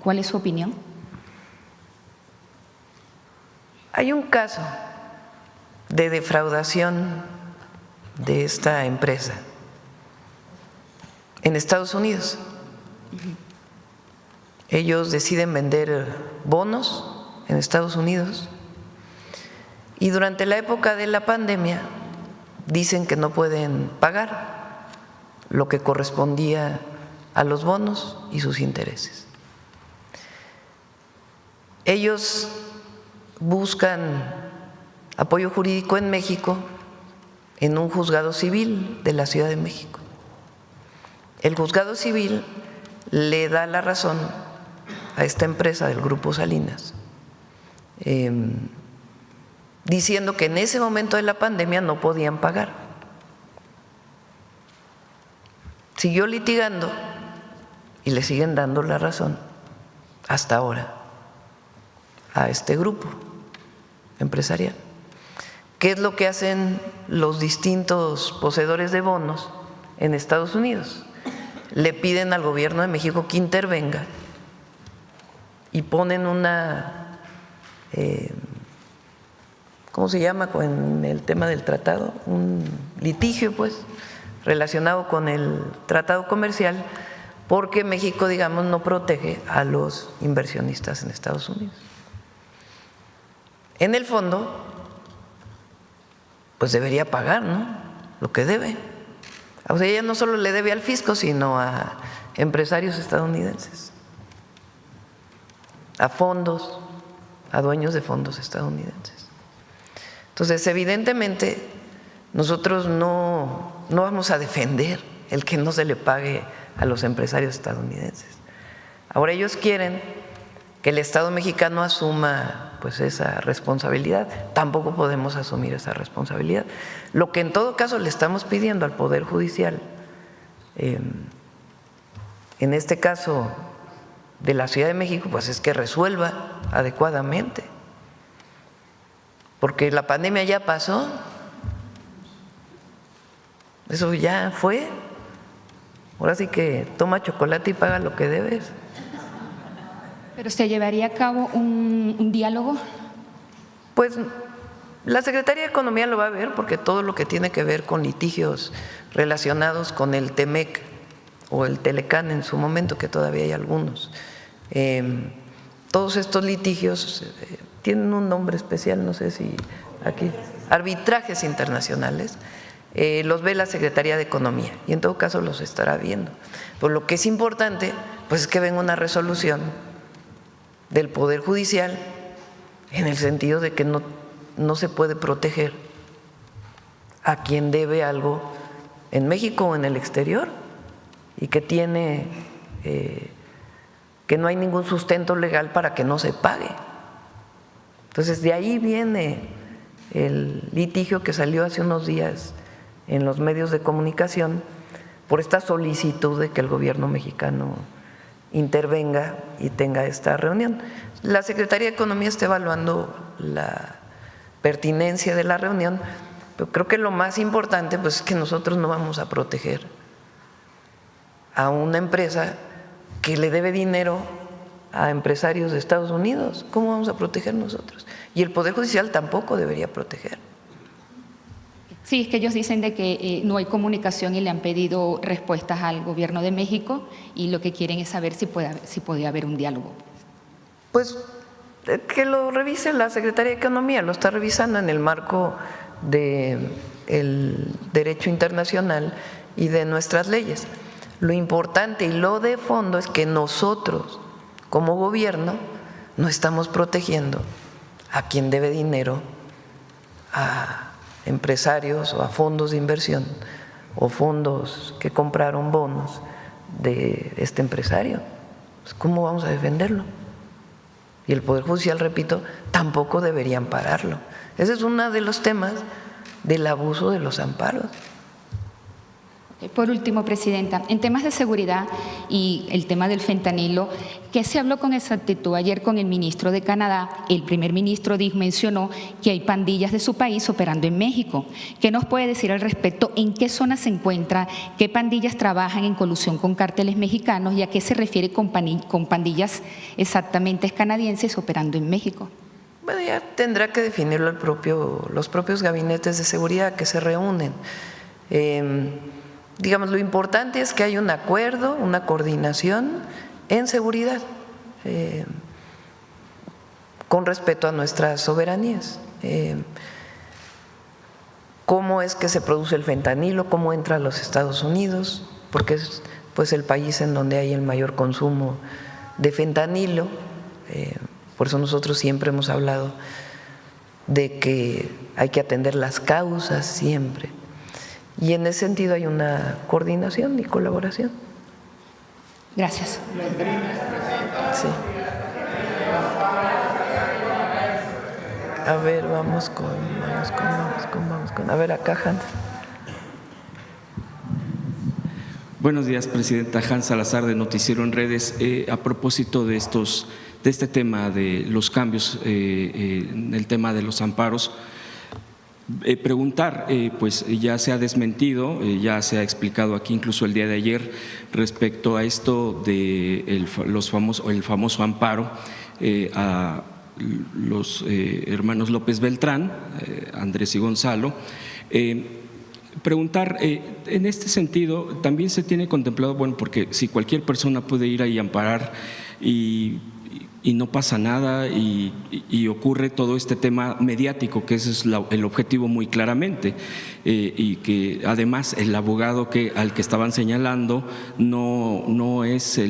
¿Cuál es su opinión? Hay un caso de defraudación de esta empresa en Estados Unidos. Ellos deciden vender bonos en Estados Unidos y durante la época de la pandemia dicen que no pueden pagar lo que correspondía a los bonos y sus intereses. Ellos buscan apoyo jurídico en México en un juzgado civil de la Ciudad de México. El juzgado civil le da la razón a esta empresa del Grupo Salinas, diciendo que en ese momento de la pandemia no podían pagar. Siguió litigando y le siguen dando la razón hasta ahora a este grupo empresarial. ¿Qué es lo que hacen los distintos poseedores de bonos en Estados Unidos? Le piden al gobierno de México que intervenga y ponen una, ¿cómo se llama con el tema del tratado? Un litigio, pues, relacionado con el tratado comercial, porque México, digamos, no protege a los inversionistas en Estados Unidos. En el fondo, pues debería pagar, ¿no?, lo que debe. O sea, ella no solo le debe al fisco, sino a empresarios estadounidenses, a fondos, a dueños de fondos estadounidenses. Entonces, evidentemente, nosotros no vamos a defender el que no se le pague a los empresarios estadounidenses. Ahora ellos quieren que el Estado mexicano asuma pues esa responsabilidad. Tampoco podemos asumir esa responsabilidad. Lo que en todo caso le estamos pidiendo al Poder Judicial, en este caso de la Ciudad de México, pues es que resuelva adecuadamente, porque la pandemia ya pasó, eso ya fue. Ahora sí que toma chocolate y paga lo que debes. ¿Pero se llevaría a cabo un diálogo? Pues la Secretaría de Economía lo va a ver, porque todo lo que tiene que ver con litigios relacionados con el TEMEC o el Telecán en su momento, que todavía hay algunos, todos estos litigios tienen un nombre especial, no sé si aquí, arbitrajes internacionales, los ve la Secretaría de Economía y en todo caso los estará viendo. Por lo que es importante, pues es que venga una resolución del Poder Judicial en el sentido de que no se puede proteger a quien debe algo en México o en el exterior y que tiene que no hay ningún sustento legal para que no se pague. Entonces de ahí viene el litigio que salió hace unos días en los medios de comunicación por esta solicitud de que el gobierno mexicano intervenga y tenga esta reunión. La Secretaría de Economía está evaluando la pertinencia de la reunión, pero creo que lo más importante pues es que nosotros no vamos a proteger a una empresa que le debe dinero a empresarios de Estados Unidos. ¿Cómo vamos a proteger nosotros? Y el Poder Judicial tampoco debería proteger. Sí, es que ellos dicen de que no hay comunicación y le han pedido respuestas al gobierno de México y lo que quieren es saber si puede haber un diálogo. Pues que lo revise la Secretaría de Economía, lo está revisando en el marco del derecho internacional y de nuestras leyes. Lo importante y lo de fondo es que nosotros, como gobierno, no estamos protegiendo a quien debe dinero a empresarios o a fondos de inversión o fondos que compraron bonos de este empresario. ¿Cómo vamos a defenderlo? Y el Poder Judicial, repito, tampoco debería ampararlo. Ese es uno de los temas del abuso de los amparos. Por último, Presidenta, en temas de seguridad y el tema del fentanilo, ¿qué se habló con exactitud ayer con el ministro de Canadá? El primer ministro mencionó que hay pandillas de su país operando en México. ¿Qué nos puede decir al respecto? ¿En qué zona se encuentra? ¿Qué pandillas trabajan en colusión con cárteles mexicanos? ¿Y a qué se refiere con pandillas exactamente canadienses operando en México? Bueno, ya tendrá que definirlo los propios gabinetes de seguridad que se reúnen. Digamos, lo importante es que hay un acuerdo, una coordinación en seguridad, con respeto a nuestras soberanías. ¿Cómo es que se produce el fentanilo? ¿Cómo entra a los Estados Unidos? Porque es pues el país en donde hay el mayor consumo de fentanilo. Por eso nosotros siempre hemos hablado de que hay que atender las causas siempre. Y en ese sentido hay una coordinación y colaboración. Gracias. Sí. A ver, vamos con. A ver, acá, Hans. Buenos días, Presidenta. Hans Salazar, de Noticiero en Redes. A propósito de este tema de los cambios en el tema de los amparos, preguntar, pues ya se ha desmentido, ya se ha explicado aquí incluso el día de ayer respecto a esto de el famoso amparo a los hermanos López Beltrán, Andrés y Gonzalo. Preguntar, en este sentido, también se tiene contemplado, bueno, porque si cualquier persona puede ir ahí y amparar y no pasa nada y ocurre todo este tema mediático, que ese es el objetivo muy claramente, y que además el abogado al que estaban señalando no es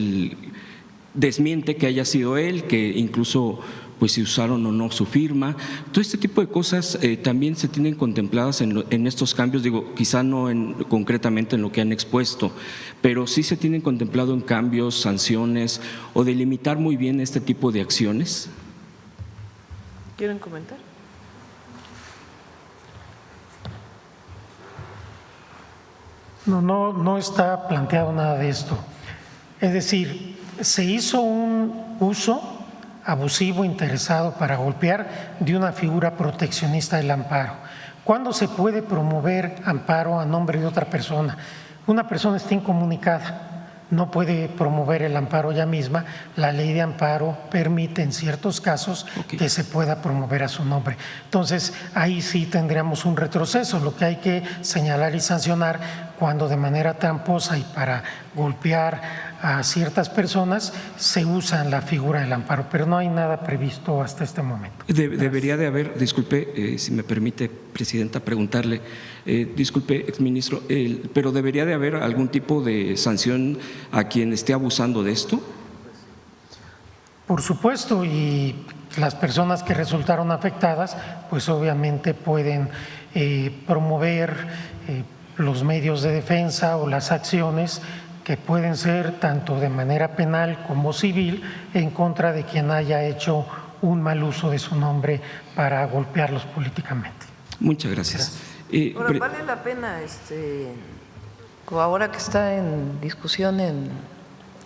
desmiente que haya sido él, que incluso pues si usaron o no su firma. Todo este tipo de cosas también se tienen contempladas en estos cambios, digo, quizá no concretamente en lo que han expuesto, pero sí se tienen contemplado en cambios, sanciones o delimitar muy bien este tipo de acciones. ¿Quieren comentar? No está planteado nada de esto. Es decir, se hizo un uso abusivo, interesado para golpear de una figura proteccionista del amparo. ¿Cuándo se puede promover amparo a nombre de otra persona? Una persona está incomunicada, no puede promover el amparo ella misma. La ley de amparo permite en ciertos casos que se pueda promover a su nombre. Entonces, ahí sí tendríamos un retroceso. Lo que hay que señalar y sancionar cuando de manera tramposa y para golpear a ciertas personas se usa la figura del amparo, pero no hay nada previsto hasta este momento. Debería de haber, disculpe, si me permite, Presidenta, preguntarle, disculpe, exministro, pero debería de haber algún tipo de sanción a quien esté abusando de esto. Por supuesto, y las personas que resultaron afectadas, pues obviamente pueden promover los medios de defensa o las acciones que pueden ser tanto de manera penal como civil en contra de quien haya hecho un mal uso de su nombre para golpearlos políticamente. Muchas gracias. Ahora, vale la pena, ahora que está en discusión en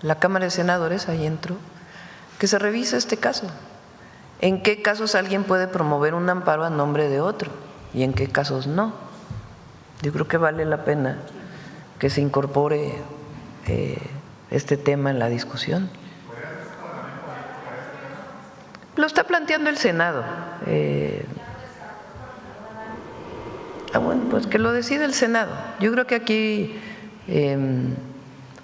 la Cámara de Senadores, ahí entró, que se revise este caso. ¿En qué casos alguien puede promover un amparo a nombre de otro y en qué casos no? Yo creo que vale la pena que se incorpore este tema en la discusión. Lo está planteando el Senado. Bueno, pues que lo decida el Senado. Yo creo que aquí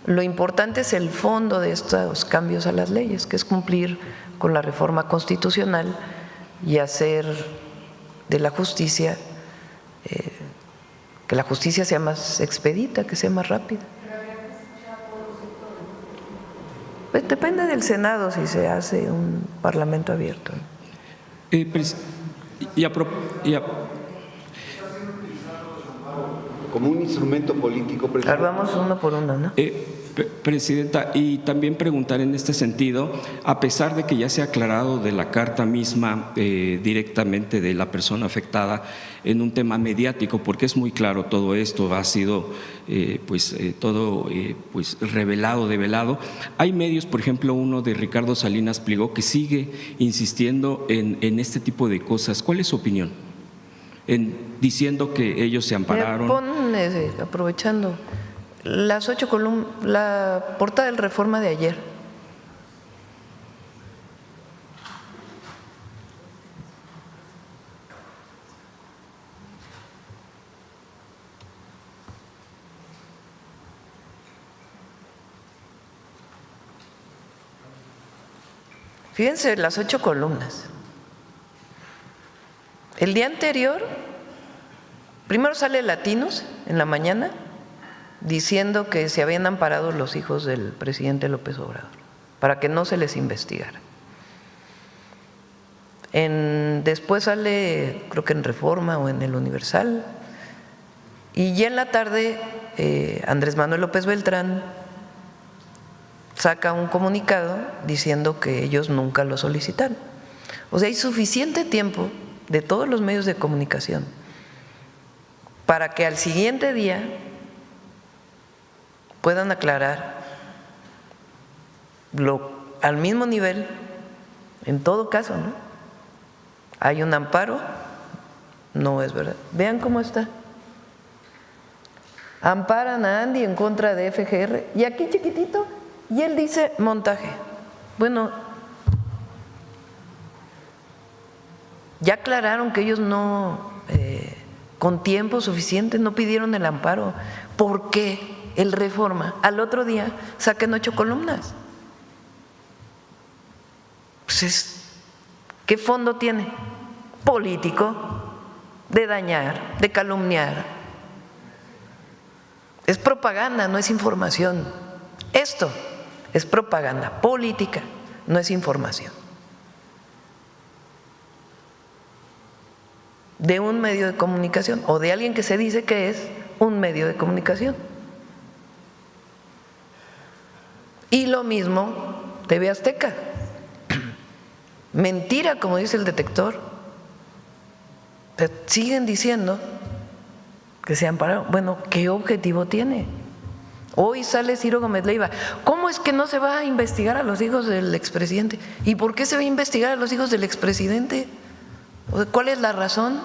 lo importante es el fondo de estos cambios a las leyes, que es cumplir con la reforma constitucional y hacer de la justicia que la justicia sea más expedita, que sea más rápida. Pues depende del Senado si se hace un parlamento abierto, ¿no? Como un instrumento político, presidente. Vamos uno por uno, ¿no? Presidenta, y también preguntar en este sentido, a pesar de que ya se ha aclarado de la carta misma directamente de la persona afectada en un tema mediático, porque es muy claro todo esto, ha sido todo revelado, develado. Hay medios, por ejemplo, uno de Ricardo Salinas Pliego, que sigue insistiendo en este tipo de cosas. ¿Cuál es su opinión? Diciendo que ellos se ampararon. Aprovechando las 8 columnas, la portada del Reforma de ayer. Fíjense las 8 columnas. El día anterior, primero sale Latinos en la mañana diciendo que se habían amparado los hijos del presidente López Obrador para que no se les investigara. Después sale, creo que en Reforma o en el Universal, y ya en la tarde Andrés Manuel López Beltrán saca un comunicado diciendo que ellos nunca lo solicitaron. O sea, hay suficiente tiempo de todos los medios de comunicación para que al siguiente día puedan aclarar al mismo nivel, en todo caso, ¿no? Hay un amparo, no es verdad. Vean cómo está. Amparan a Andy en contra de FGR, y aquí chiquitito, y él dice montaje. Bueno, ya aclararon que ellos no, con tiempo suficiente, no pidieron el amparo. ¿Por qué el Reforma al otro día saquen 8 columnas? Pues ¿qué fondo tiene? Político, de dañar, de calumniar. Es propaganda, no es información. Esto es propaganda política, no es información. De un medio de comunicación o de alguien que se dice que es un medio de comunicación. Y lo mismo TV Azteca. Mentira, como dice el detector. Pero siguen diciendo que se ampararon. Bueno, ¿qué objetivo tiene? Hoy sale Ciro Gómez Leiva. ¿Cómo es que no se va a investigar a los hijos del expresidente? ¿Y por qué se va a investigar a los hijos del expresidente? ¿Cuál es la razón?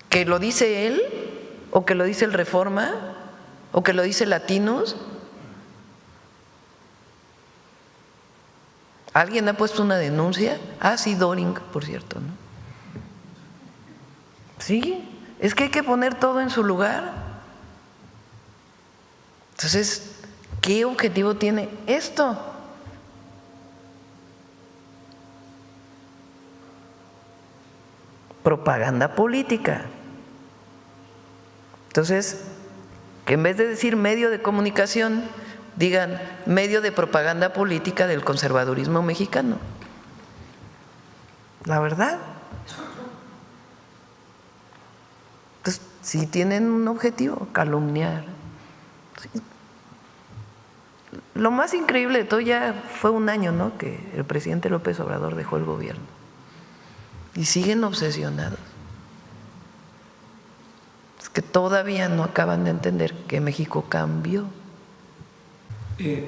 ¿Que lo dice él? ¿O que lo dice el Reforma? ¿O que lo dice Latinos? ¿Alguien ha puesto una denuncia? Ah, sí, Doring, por cierto, ¿no? Sí, es que hay que poner todo en su lugar. Entonces, ¿qué objetivo tiene esto? Propaganda política. Entonces, que en vez de decir medio de comunicación, digan medio de propaganda política del conservadurismo mexicano. La verdad. Entonces, si tienen un objetivo, calumniar. Lo más increíble de todo, ya fue un año, ¿no?, que el presidente López Obrador dejó el gobierno. Y siguen obsesionados. Es que todavía no acaban de entender que México cambió.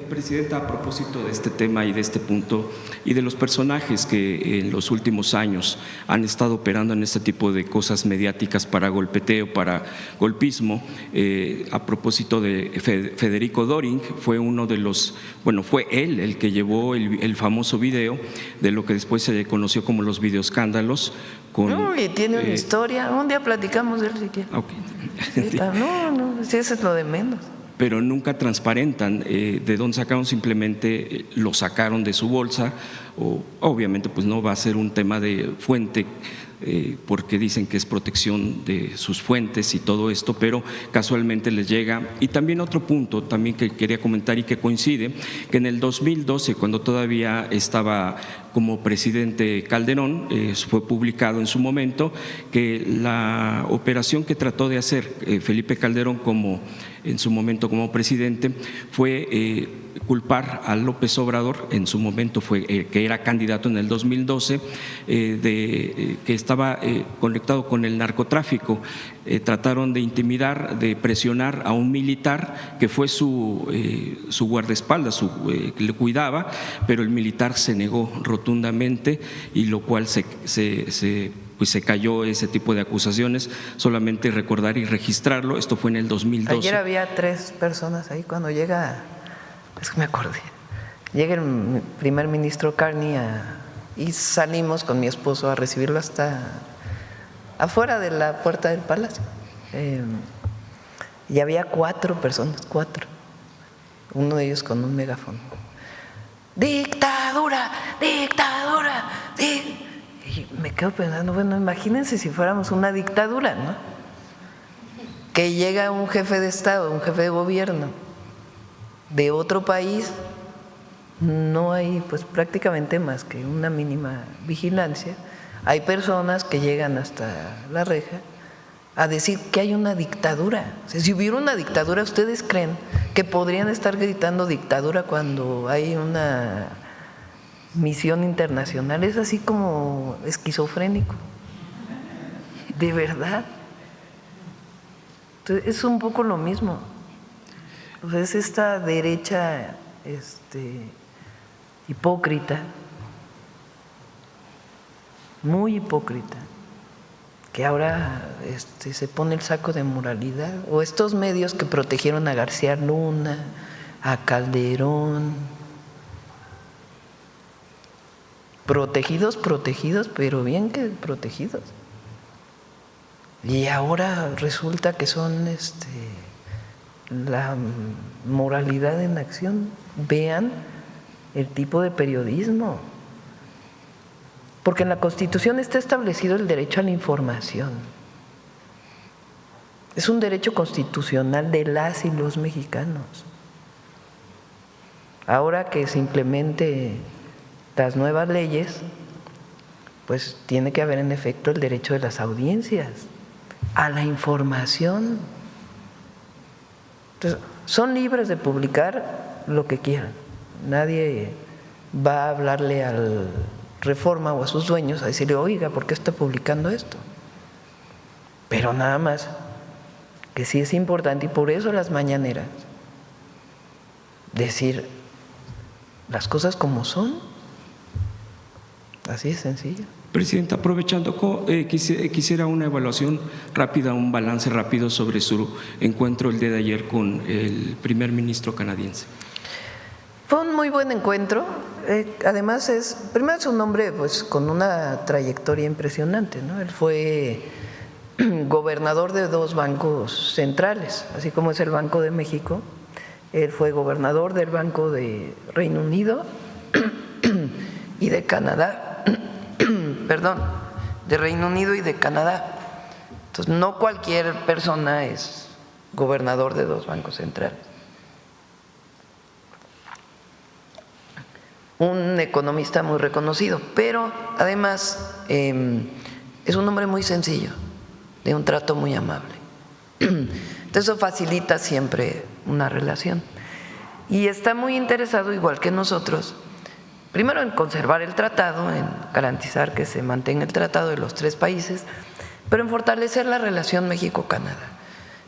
Presidenta, a propósito de este tema y de este punto y de los personajes que en los últimos años han estado operando en este tipo de cosas mediáticas para golpeteo, para golpismo, a propósito de Federico Doring, fue uno de los, bueno, fue él el que llevó el famoso video de lo que después se conoció como los videoescándalos. Uy, tiene una historia, un día platicamos de él si quiere. Okay. No, si eso es lo de menos. Pero nunca transparentan de dónde sacaron, simplemente lo sacaron de su bolsa obviamente pues no va a ser un tema de fuente, porque dicen que es protección de sus fuentes y todo esto, pero casualmente les llega. Y también otro punto también que quería comentar y que coincide, que en el 2012, cuando todavía estaba como presidente Calderón, fue publicado en su momento que la operación que trató de hacer Felipe Calderón en su momento como presidente fue culpar a López Obrador, en su momento que era candidato en el 2012, que estaba conectado con el narcotráfico. Trataron de intimidar, de presionar a un militar que fue su guardaespaldas, que le cuidaba, pero el militar se negó rotundamente, y lo cual pues se cayó ese tipo de acusaciones. Solamente recordar y registrarlo, esto fue en el 2012. Ayer había 3 personas ahí cuando llega, es que me acordé, llega el primer ministro Carney y salimos con mi esposo a recibirlo hasta afuera de la puerta del palacio. Y había 4 personas, 4. Uno de ellos con un megáfono. ¡Dictadura! ¡Dictadura! Y me quedo pensando, bueno, imagínense si fuéramos una dictadura, ¿no? Que llega un jefe de Estado, un jefe de gobierno de otro país, no hay pues prácticamente más que una mínima vigilancia. Hay personas que llegan hasta la reja a decir que hay una dictadura. O sea, si hubiera una dictadura, ¿ustedes creen que podrían estar gritando dictadura cuando hay una misión internacional? Es así como esquizofrénico, de verdad. Entonces, es un poco lo mismo. O sea, es esta derecha hipócrita, muy hipócrita, que ahora se pone el saco de moralidad, o estos medios que protegieron a García Luna, a Calderón, protegidos, pero bien que protegidos. Y ahora resulta que son la moralidad en acción. Vean el tipo de periodismo. Porque en la Constitución está establecido el derecho a la información. Es un derecho constitucional de las y los mexicanos. Ahora que se implemente las nuevas leyes, pues tiene que haber en efecto el derecho de las audiencias a la información. Entonces, son libres de publicar lo que quieran. Nadie va a hablarle al Reforma o a sus dueños a decirle, oiga, ¿por qué está publicando esto? Pero nada más que sí es importante, y por eso las mañaneras, decir las cosas como son. Así de sencillo. Presidenta, aprovechando, quisiera una evaluación rápida, un balance rápido sobre su encuentro el día de ayer con el primer ministro canadiense. Fue un muy buen encuentro. Además primero es un hombre pues con una trayectoria impresionante, ¿no? Él fue gobernador de 2 bancos centrales, así como es el Banco de México. Él fue gobernador del Banco de Reino Unido y de Canadá, perdón, de Reino Unido y de Canadá. Entonces, no cualquier persona es gobernador de 2 bancos centrales. Un economista muy reconocido, pero además es un hombre muy sencillo, de un trato muy amable. Entonces eso facilita siempre una relación. Y está muy interesado, igual que nosotros, primero en conservar el tratado, en garantizar que se mantenga el tratado de los 3 países, pero en fortalecer la relación México-Canadá.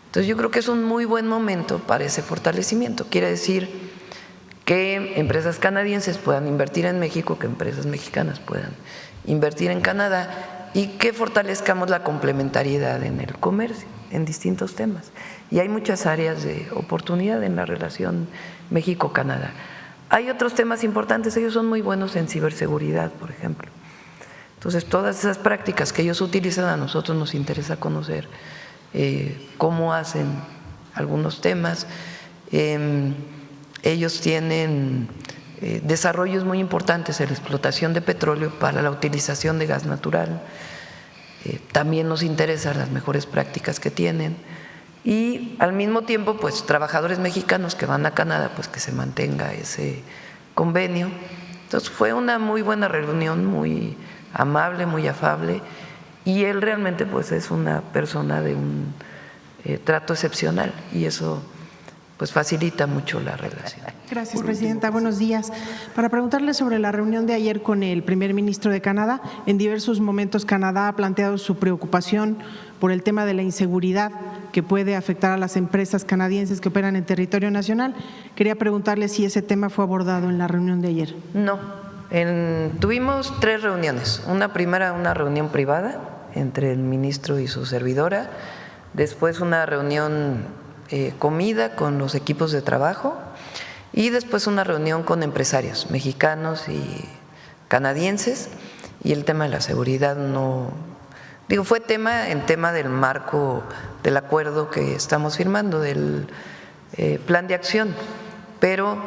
Entonces yo creo que es un muy buen momento para ese fortalecimiento. Quiere decir que empresas canadienses puedan invertir en México, que empresas mexicanas puedan invertir en Canadá, y que fortalezcamos la complementariedad en el comercio, en distintos temas. Y hay muchas áreas de oportunidad en la relación México-Canadá. Hay otros temas importantes, ellos son muy buenos en ciberseguridad, por ejemplo. Entonces, todas esas prácticas que ellos utilizan, a nosotros nos interesa conocer cómo hacen algunos temas. Ellos tienen desarrollos muy importantes en la explotación de petróleo para la utilización de gas natural. También nos interesan las mejores prácticas que tienen y al mismo tiempo pues trabajadores mexicanos que van a Canadá pues que se mantenga ese convenio. Entonces fue una muy buena reunión, muy amable, muy afable y él realmente pues es una persona de un trato excepcional y eso pues facilita mucho la relación. Gracias, Presidenta. Buenos días. Para preguntarle sobre la reunión de ayer con el primer ministro de Canadá, en diversos momentos Canadá ha planteado su preocupación por el tema de la inseguridad que puede afectar a las empresas canadienses que operan en territorio nacional. Quería preguntarle si ese tema fue abordado en la reunión de ayer. No, tuvimos 3 reuniones. Una reunión privada entre el ministro y su servidora, después una reunión comida con los equipos de trabajo y después una reunión con empresarios mexicanos y canadienses y el tema de la seguridad fue tema del marco del acuerdo que estamos firmando, del plan de acción, pero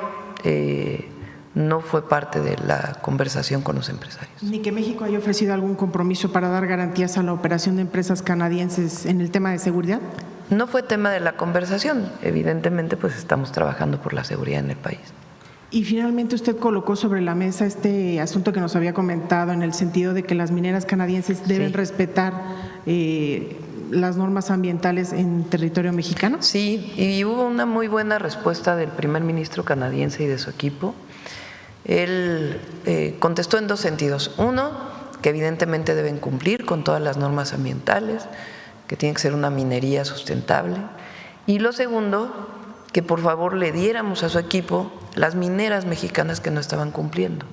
no fue parte de la conversación con los empresarios. Ni que México haya ofrecido algún compromiso para dar garantías a la operación de empresas canadienses en el tema de seguridad. No fue tema de la conversación, evidentemente pues estamos trabajando por la seguridad en el país. Y finalmente usted colocó sobre la mesa este asunto que nos había comentado en el sentido de que las mineras canadienses deben respetar las normas ambientales en territorio mexicano. Sí, y hubo una muy buena respuesta del primer ministro canadiense y de su equipo. Él contestó en 2 sentidos. Uno, que evidentemente deben cumplir con todas las normas ambientales, que tiene que ser una minería sustentable. Y lo segundo, que por favor le diéramos a su equipo las mineras mexicanas que no estaban cumpliendo,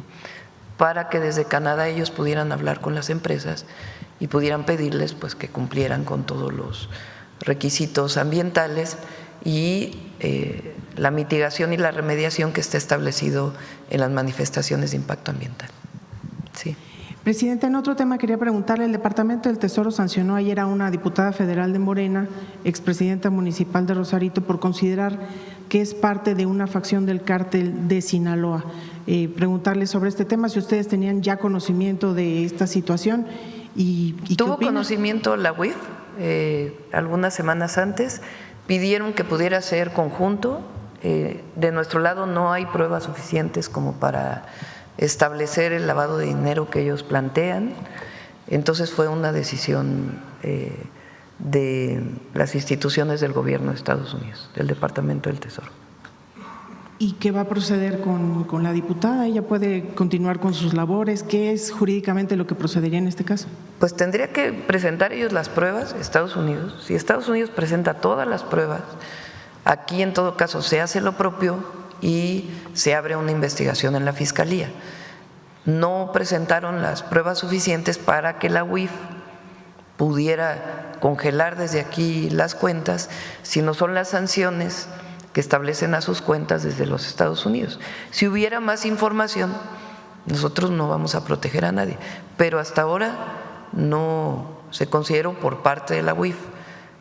para que desde Canadá ellos pudieran hablar con las empresas y pudieran pedirles pues que cumplieran con todos los requisitos ambientales y la mitigación y la remediación que está establecido en las manifestaciones de impacto ambiental. Sí. Presidenta, en otro tema quería preguntarle, el Departamento del Tesoro sancionó ayer a una diputada federal de Morena, expresidenta municipal de Rosarito, por considerar que es parte de una facción del cártel de Sinaloa. Preguntarle sobre este tema, si ustedes tenían ya conocimiento de esta situación y ¿Tuvo conocimiento la UIF algunas semanas antes? Pidieron que pudiera ser conjunto. De nuestro lado no hay pruebas suficientes como para establecer el lavado de dinero que ellos plantean, entonces fue una decisión de las instituciones del gobierno de Estados Unidos, del Departamento del Tesoro. ¿Y qué va a proceder con la diputada? ¿Ella puede continuar con sus labores? ¿Qué es jurídicamente lo que procedería en este caso? Pues tendría que presentar ellos las pruebas, Estados Unidos. Si Estados Unidos presenta todas las pruebas, aquí en todo caso se hace lo propio y se abre una investigación en la Fiscalía. No presentaron las pruebas suficientes para que la UIF pudiera congelar desde aquí las cuentas, sino son las sanciones que establecen a sus cuentas desde los Estados Unidos. Si hubiera más información, nosotros no vamos a proteger a nadie, pero hasta ahora no se consideró por parte de la UIF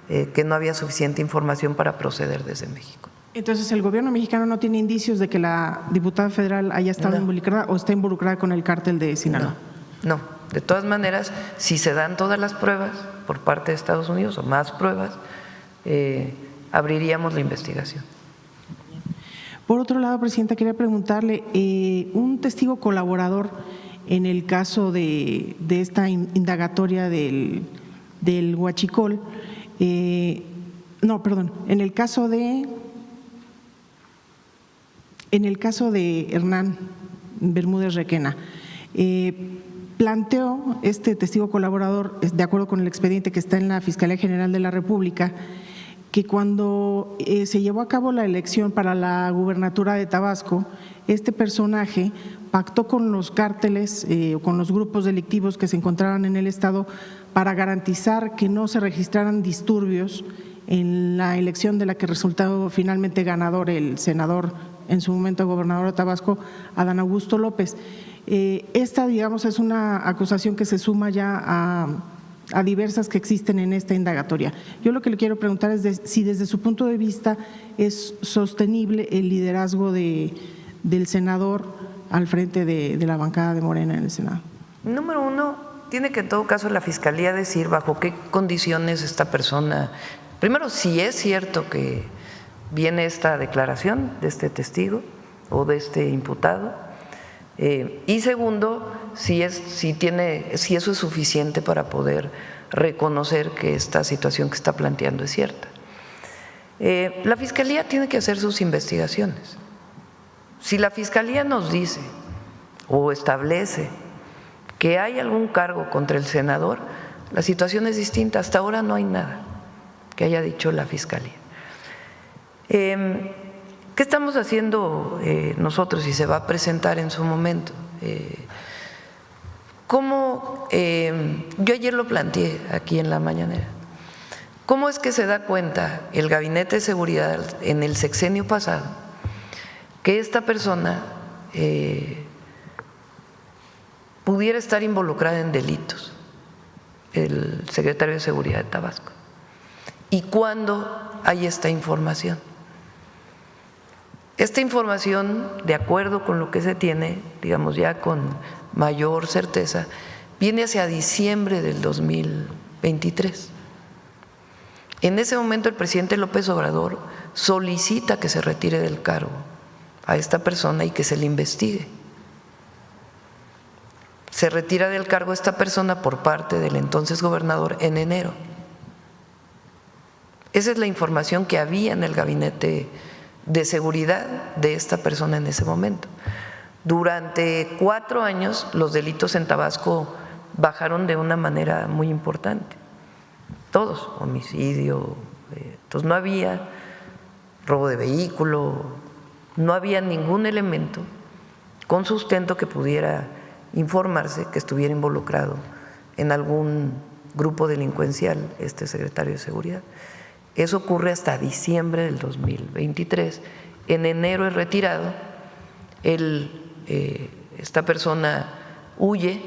que no había suficiente información para proceder desde México. Entonces, ¿el gobierno mexicano no tiene indicios de que la diputada federal haya estado involucrada o está involucrada con el cártel de Sinaloa? No. De todas maneras, si se dan todas las pruebas por parte de Estados Unidos o más pruebas, abriríamos la investigación. Por otro lado, Presidenta, quería preguntarle, un testigo colaborador en el caso de esta indagatoria del Huachicol, en el caso de Hernán Bermúdez Requena, planteó este testigo colaborador, de acuerdo con el expediente que está en la Fiscalía General de la República, que cuando se llevó a cabo la elección para la gubernatura de Tabasco, este personaje pactó con los cárteles o con los grupos delictivos que se encontraban en el estado para garantizar que no se registraran disturbios en la elección de la que resultó finalmente ganador el senador, en su momento gobernador de Tabasco, Adán Augusto López. Esta, digamos, es una acusación que se suma ya a diversas que existen en esta indagatoria. Yo lo que le quiero preguntar es si desde su punto de vista es sostenible el liderazgo del senador al frente de la bancada de Morena en el Senado? Número uno, tiene que en todo caso la Fiscalía decir bajo qué condiciones esta persona, primero si es cierto que viene esta declaración de este testigo o de este imputado, y segundo, si eso es suficiente para poder reconocer que esta situación que está planteando es cierta. La Fiscalía tiene que hacer sus investigaciones. Si la Fiscalía nos dice o establece que hay algún cargo contra el senador, la situación es distinta. Hasta ahora no hay nada que haya dicho la Fiscalía. ¿Qué estamos haciendo nosotros y se va a presentar en su momento? Yo ayer lo planteé aquí en la mañanera. ¿Cómo es que se da cuenta el Gabinete de Seguridad en el sexenio pasado que esta persona pudiera estar involucrada en delitos, el secretario de Seguridad de Tabasco? ¿Y cuándo hay esta información? Esta información, de acuerdo con lo que se tiene, digamos ya con mayor certeza, viene hacia diciembre del 2023. En ese momento el presidente López Obrador solicita que se retire del cargo a esta persona y que se le investigue. Se retira del cargo esta persona por parte del entonces gobernador en enero. Esa es la información que había en el gabinete de seguridad de esta persona en ese momento. Durante 4 años los delitos en Tabasco bajaron de una manera muy importante. Todos, homicidio, entonces no había robo de vehículo, no había ningún elemento con sustento que pudiera informarse que estuviera involucrado en algún grupo delincuencial este secretario de Seguridad. Eso ocurre hasta diciembre del 2023. En enero es retirado, esta persona huye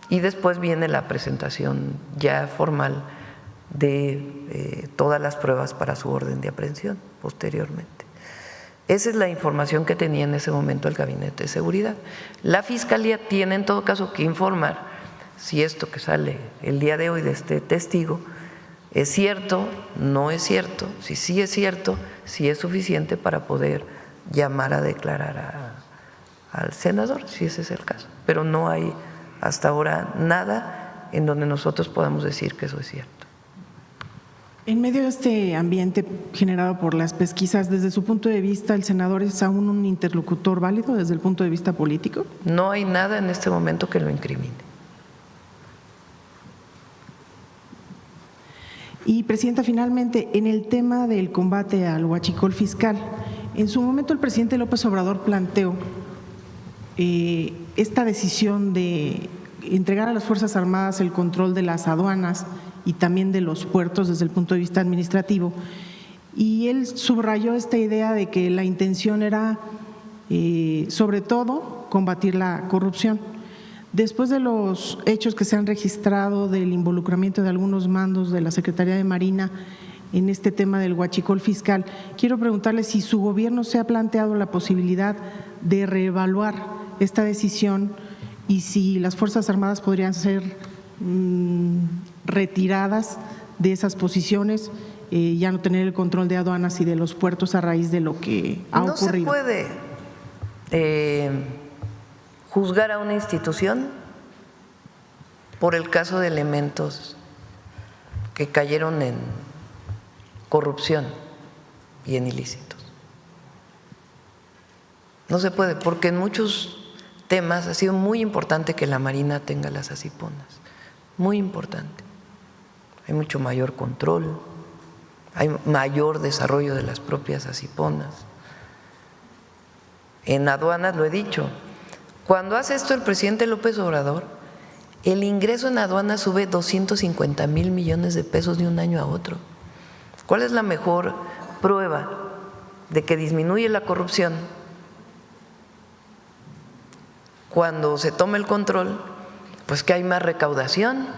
y después viene la presentación ya formal de todas las pruebas para su orden de aprehensión posteriormente. Esa es la información que tenía en ese momento el Gabinete de Seguridad. La Fiscalía tiene en todo caso que informar si esto que sale el día de hoy de este testigo ¿es cierto? ¿No es cierto? Si sí es cierto, si es suficiente para poder llamar a declarar al senador, si ese es el caso. Pero no hay hasta ahora nada en donde nosotros podamos decir que eso es cierto. En medio de este ambiente generado por las pesquisas, desde su punto de vista, ¿el senador es aún un interlocutor válido desde el punto de vista político? No hay nada en este momento que lo incrimine. Y, Presidenta, finalmente, en el tema del combate al huachicol fiscal, en su momento el presidente López Obrador planteó esta decisión de entregar a las Fuerzas Armadas el control de las aduanas y también de los puertos desde el punto de vista administrativo, y él subrayó esta idea de que la intención era, sobre todo, combatir la corrupción. Después de los hechos que se han registrado del involucramiento de algunos mandos de la Secretaría de Marina en este tema del huachicol fiscal, quiero preguntarle si su gobierno se ha planteado la posibilidad de reevaluar esta decisión y si las Fuerzas Armadas podrían ser retiradas de esas posiciones, ya no tener el control de aduanas y de los puertos a raíz de lo que ha ocurrido. No se puede juzgar a una institución por el caso de elementos que cayeron en corrupción y en ilícitos. No se puede, porque en muchos temas ha sido muy importante que la Marina tenga las asiponas, muy importante. Hay mucho mayor control, hay mayor desarrollo de las propias asiponas. En aduanas, lo he dicho, cuando hace esto el presidente López Obrador, el ingreso en aduanas sube 250,000 millones de pesos de un año a otro. ¿Cuál es la mejor prueba de que disminuye la corrupción? Cuando se toma el control, pues que hay más recaudación.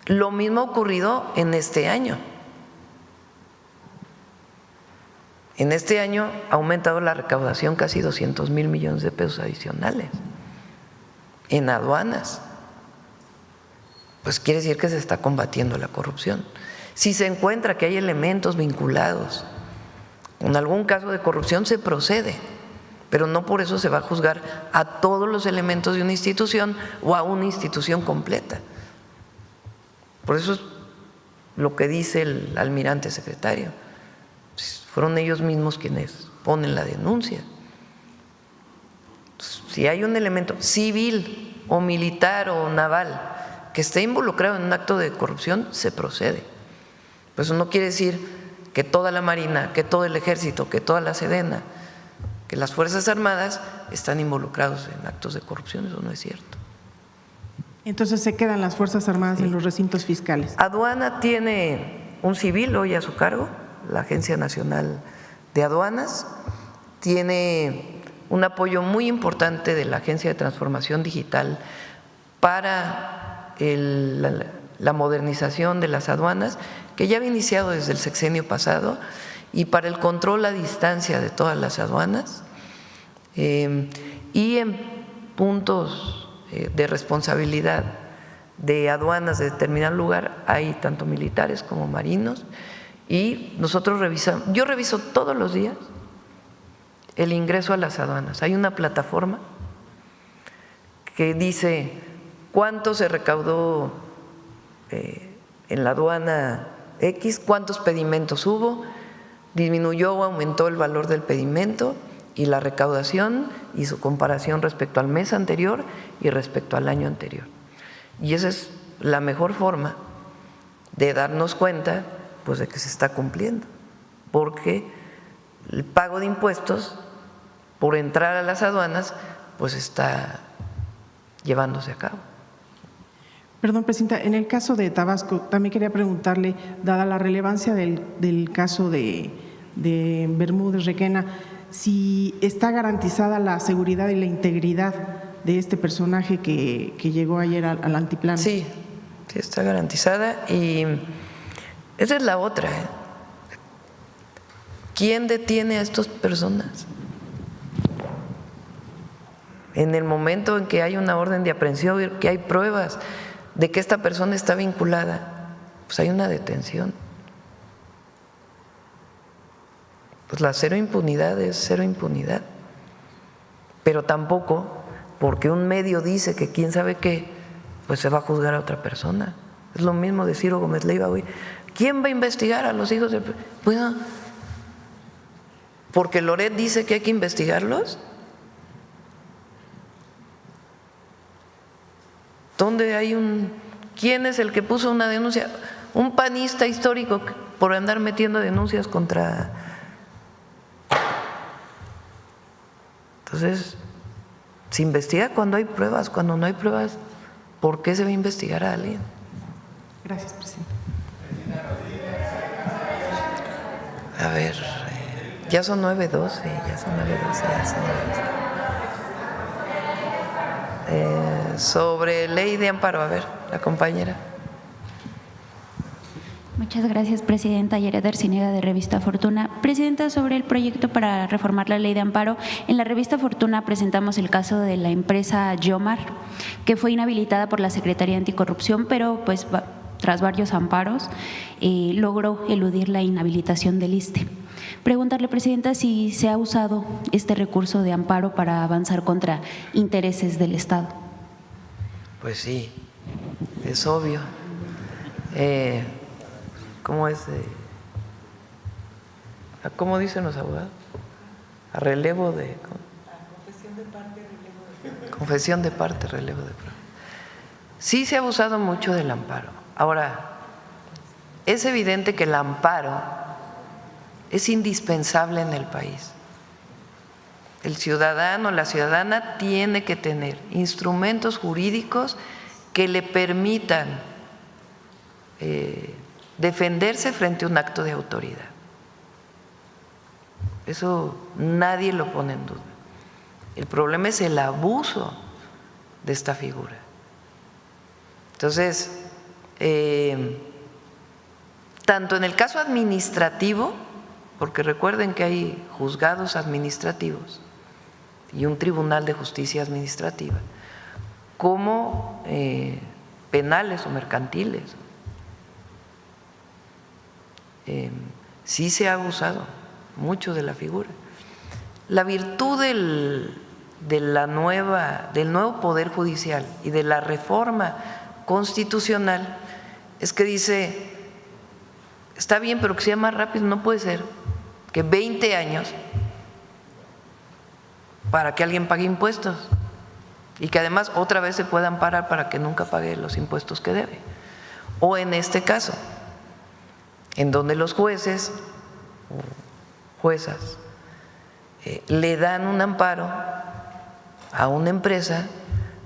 Lo mismo ha ocurrido en este año. En este año ha aumentado la recaudación casi 200,000 millones de pesos adicionales en aduanas. Pues quiere decir que se está combatiendo la corrupción. Si se encuentra que hay elementos vinculados con algún caso de corrupción, se procede, pero no por eso se va a juzgar a todos los elementos de una institución o a una institución completa. Por eso es lo que dice el almirante secretario. Fueron ellos mismos quienes ponen la denuncia. Si hay un elemento civil o militar o naval que esté involucrado en un acto de corrupción, se procede. Pero eso no quiere decir que toda la Marina, que todo el Ejército, que toda la Sedena, que las Fuerzas Armadas están involucrados en actos de corrupción. Eso no es cierto. Entonces se quedan las Fuerzas Armadas en los recintos fiscales. Aduana tiene un civil hoy a su cargo, la Agencia Nacional de Aduanas, tiene un apoyo muy importante de la Agencia de Transformación Digital para la modernización de las aduanas, que ya había iniciado desde el sexenio pasado, y para el control a distancia de todas las aduanas, y en puntos de responsabilidad de aduanas de determinado lugar hay tanto militares como marinos, y nosotros revisamos, yo reviso todos los días el ingreso a las aduanas. Hay una plataforma que dice cuánto se recaudó en la aduana X, cuántos pedimentos hubo, disminuyó o aumentó el valor del pedimento y la recaudación y su comparación respecto al mes anterior y respecto al año anterior. Y esa es la mejor forma de darnos cuenta pues de que se está cumpliendo, porque el pago de impuestos por entrar a las aduanas pues está llevándose a cabo. Perdón, Presidenta, en el caso de Tabasco, también quería preguntarle, dada la relevancia del caso de Bermúdez Requena, si está garantizada la seguridad y la integridad de este personaje que llegó ayer al altiplano. Sí, sí está garantizada, y esa es la otra. ¿Quién detiene a estas personas? En el momento en que hay una orden de aprehensión, que hay pruebas de que esta persona está vinculada, pues hay una detención. Pues la cero impunidad es cero impunidad, pero tampoco porque un medio dice que quién sabe qué, pues se va a juzgar a otra persona. Es lo mismo de Ciro Gómez Leiva hoy. ¿Quién va a investigar a los hijos del presidente? Bueno, porque Loret dice que hay que investigarlos. ¿Dónde hay quién es el que puso una denuncia? Un panista histórico por andar metiendo denuncias contra. Entonces, se investiga cuando hay pruebas, cuando no hay pruebas, ¿por qué se va a investigar a alguien? Gracias, Presidenta. A ver, ya son 9:12, ya son 9:12, ya son 9:12. Sobre ley de amparo, a ver, la compañera. Muchas gracias, Presidenta. Yereda Arciniega, de Revista Fortuna. Presidenta, sobre el proyecto para reformar la ley de amparo, en la Revista Fortuna presentamos el caso de la empresa Yomar, que fue inhabilitada por la Secretaría Anticorrupción, pero pues tras varios amparos logró eludir la inhabilitación del ISSSTE. Preguntarle, Presidenta, si se ha usado este recurso de amparo para avanzar contra intereses del Estado. Pues sí, es obvio. ¿Cómo es? ¿Cómo dicen los abogados? A relevo de… Confesión de parte, relevo de prueba. Confesión de parte, relevo de prueba. Sí se ha abusado mucho del amparo. Ahora, es evidente que el amparo es indispensable en el país. El ciudadano, la ciudadana tiene que tener instrumentos jurídicos que le permitan defenderse frente a un acto de autoridad. Eso nadie lo pone en duda. El problema es el abuso de esta figura. Entonces, tanto en el caso administrativo porque recuerden que hay juzgados administrativos y un tribunal de justicia administrativa, como penales o mercantiles. Sí se ha abusado mucho de la figura. La virtud del nuevo Poder Judicial y de la reforma constitucional es que dice, está bien, pero que sea más rápido. No puede ser que 20 años para que alguien pague impuestos y que además otra vez se pueda amparar para que nunca pague los impuestos que debe. O en este caso, en donde los jueces o juezas le dan un amparo a una empresa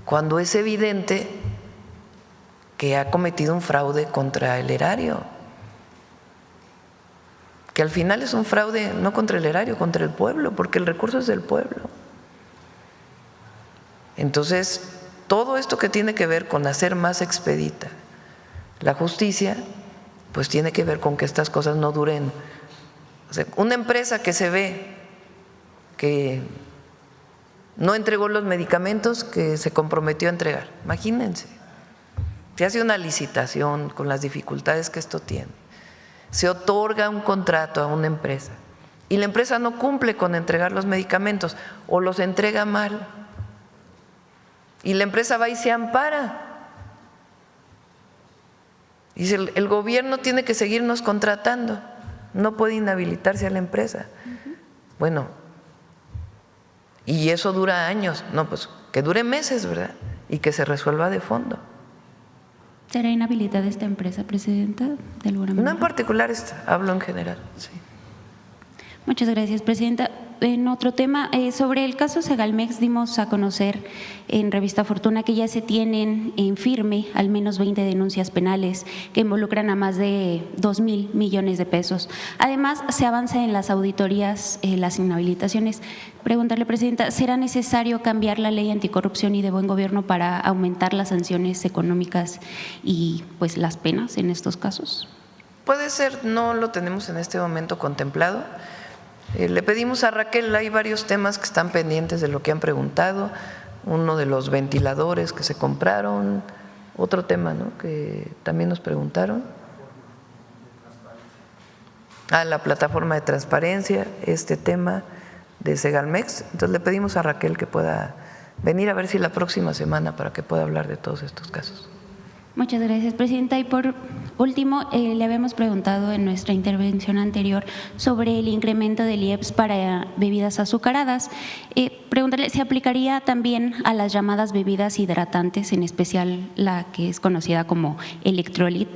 cuando es evidente que ha cometido un fraude contra el erario, que al final es un fraude no contra el erario, contra el pueblo, porque el recurso es del pueblo. Entonces, todo esto que tiene que ver con hacer más expedita la justicia, pues tiene que ver con que estas cosas no duren. O sea, una empresa que se ve que no entregó los medicamentos que se comprometió a entregar, imagínense, se hace una licitación con las dificultades que esto tiene, se otorga un contrato a una empresa y la empresa no cumple con entregar los medicamentos o los entrega mal y la empresa va y se ampara. Dice, el gobierno tiene que seguirnos contratando, no puede inhabilitarse a la empresa. Bueno, y eso dura años, no, pues que dure meses, ¿verdad? Y que se resuelva de fondo. ¿Será inhabilitada esta empresa, Presidenta, de alguna manera? No en particular, hablo en general, sí. Muchas gracias, Presidenta. En otro tema, sobre el caso Segalmex, dimos a conocer en Revista Fortuna que ya se tienen en firme al menos 20 denuncias penales que involucran a más de 2,000 millones de pesos. Además, se avanza en las auditorías, las inhabilitaciones. Preguntarle, Presidenta, ¿será necesario cambiar la ley anticorrupción y de buen gobierno para aumentar las sanciones económicas y pues las penas en estos casos? Puede ser, no lo tenemos en este momento contemplado. Le pedimos a Raquel, hay varios temas que están pendientes de lo que han preguntado, uno de los ventiladores que se compraron, otro tema, ¿no?, que también nos preguntaron. La plataforma de transparencia, este tema de Segalmex. Entonces le pedimos a Raquel que pueda venir a ver si la próxima semana para que pueda hablar de todos estos casos. Muchas gracias, Presidenta. Y por último, le habíamos preguntado en nuestra intervención anterior sobre el incremento del IEPS para bebidas azucaradas. Preguntarle, ¿se aplicaría también a las llamadas bebidas hidratantes, en especial la que es conocida como Electrolit?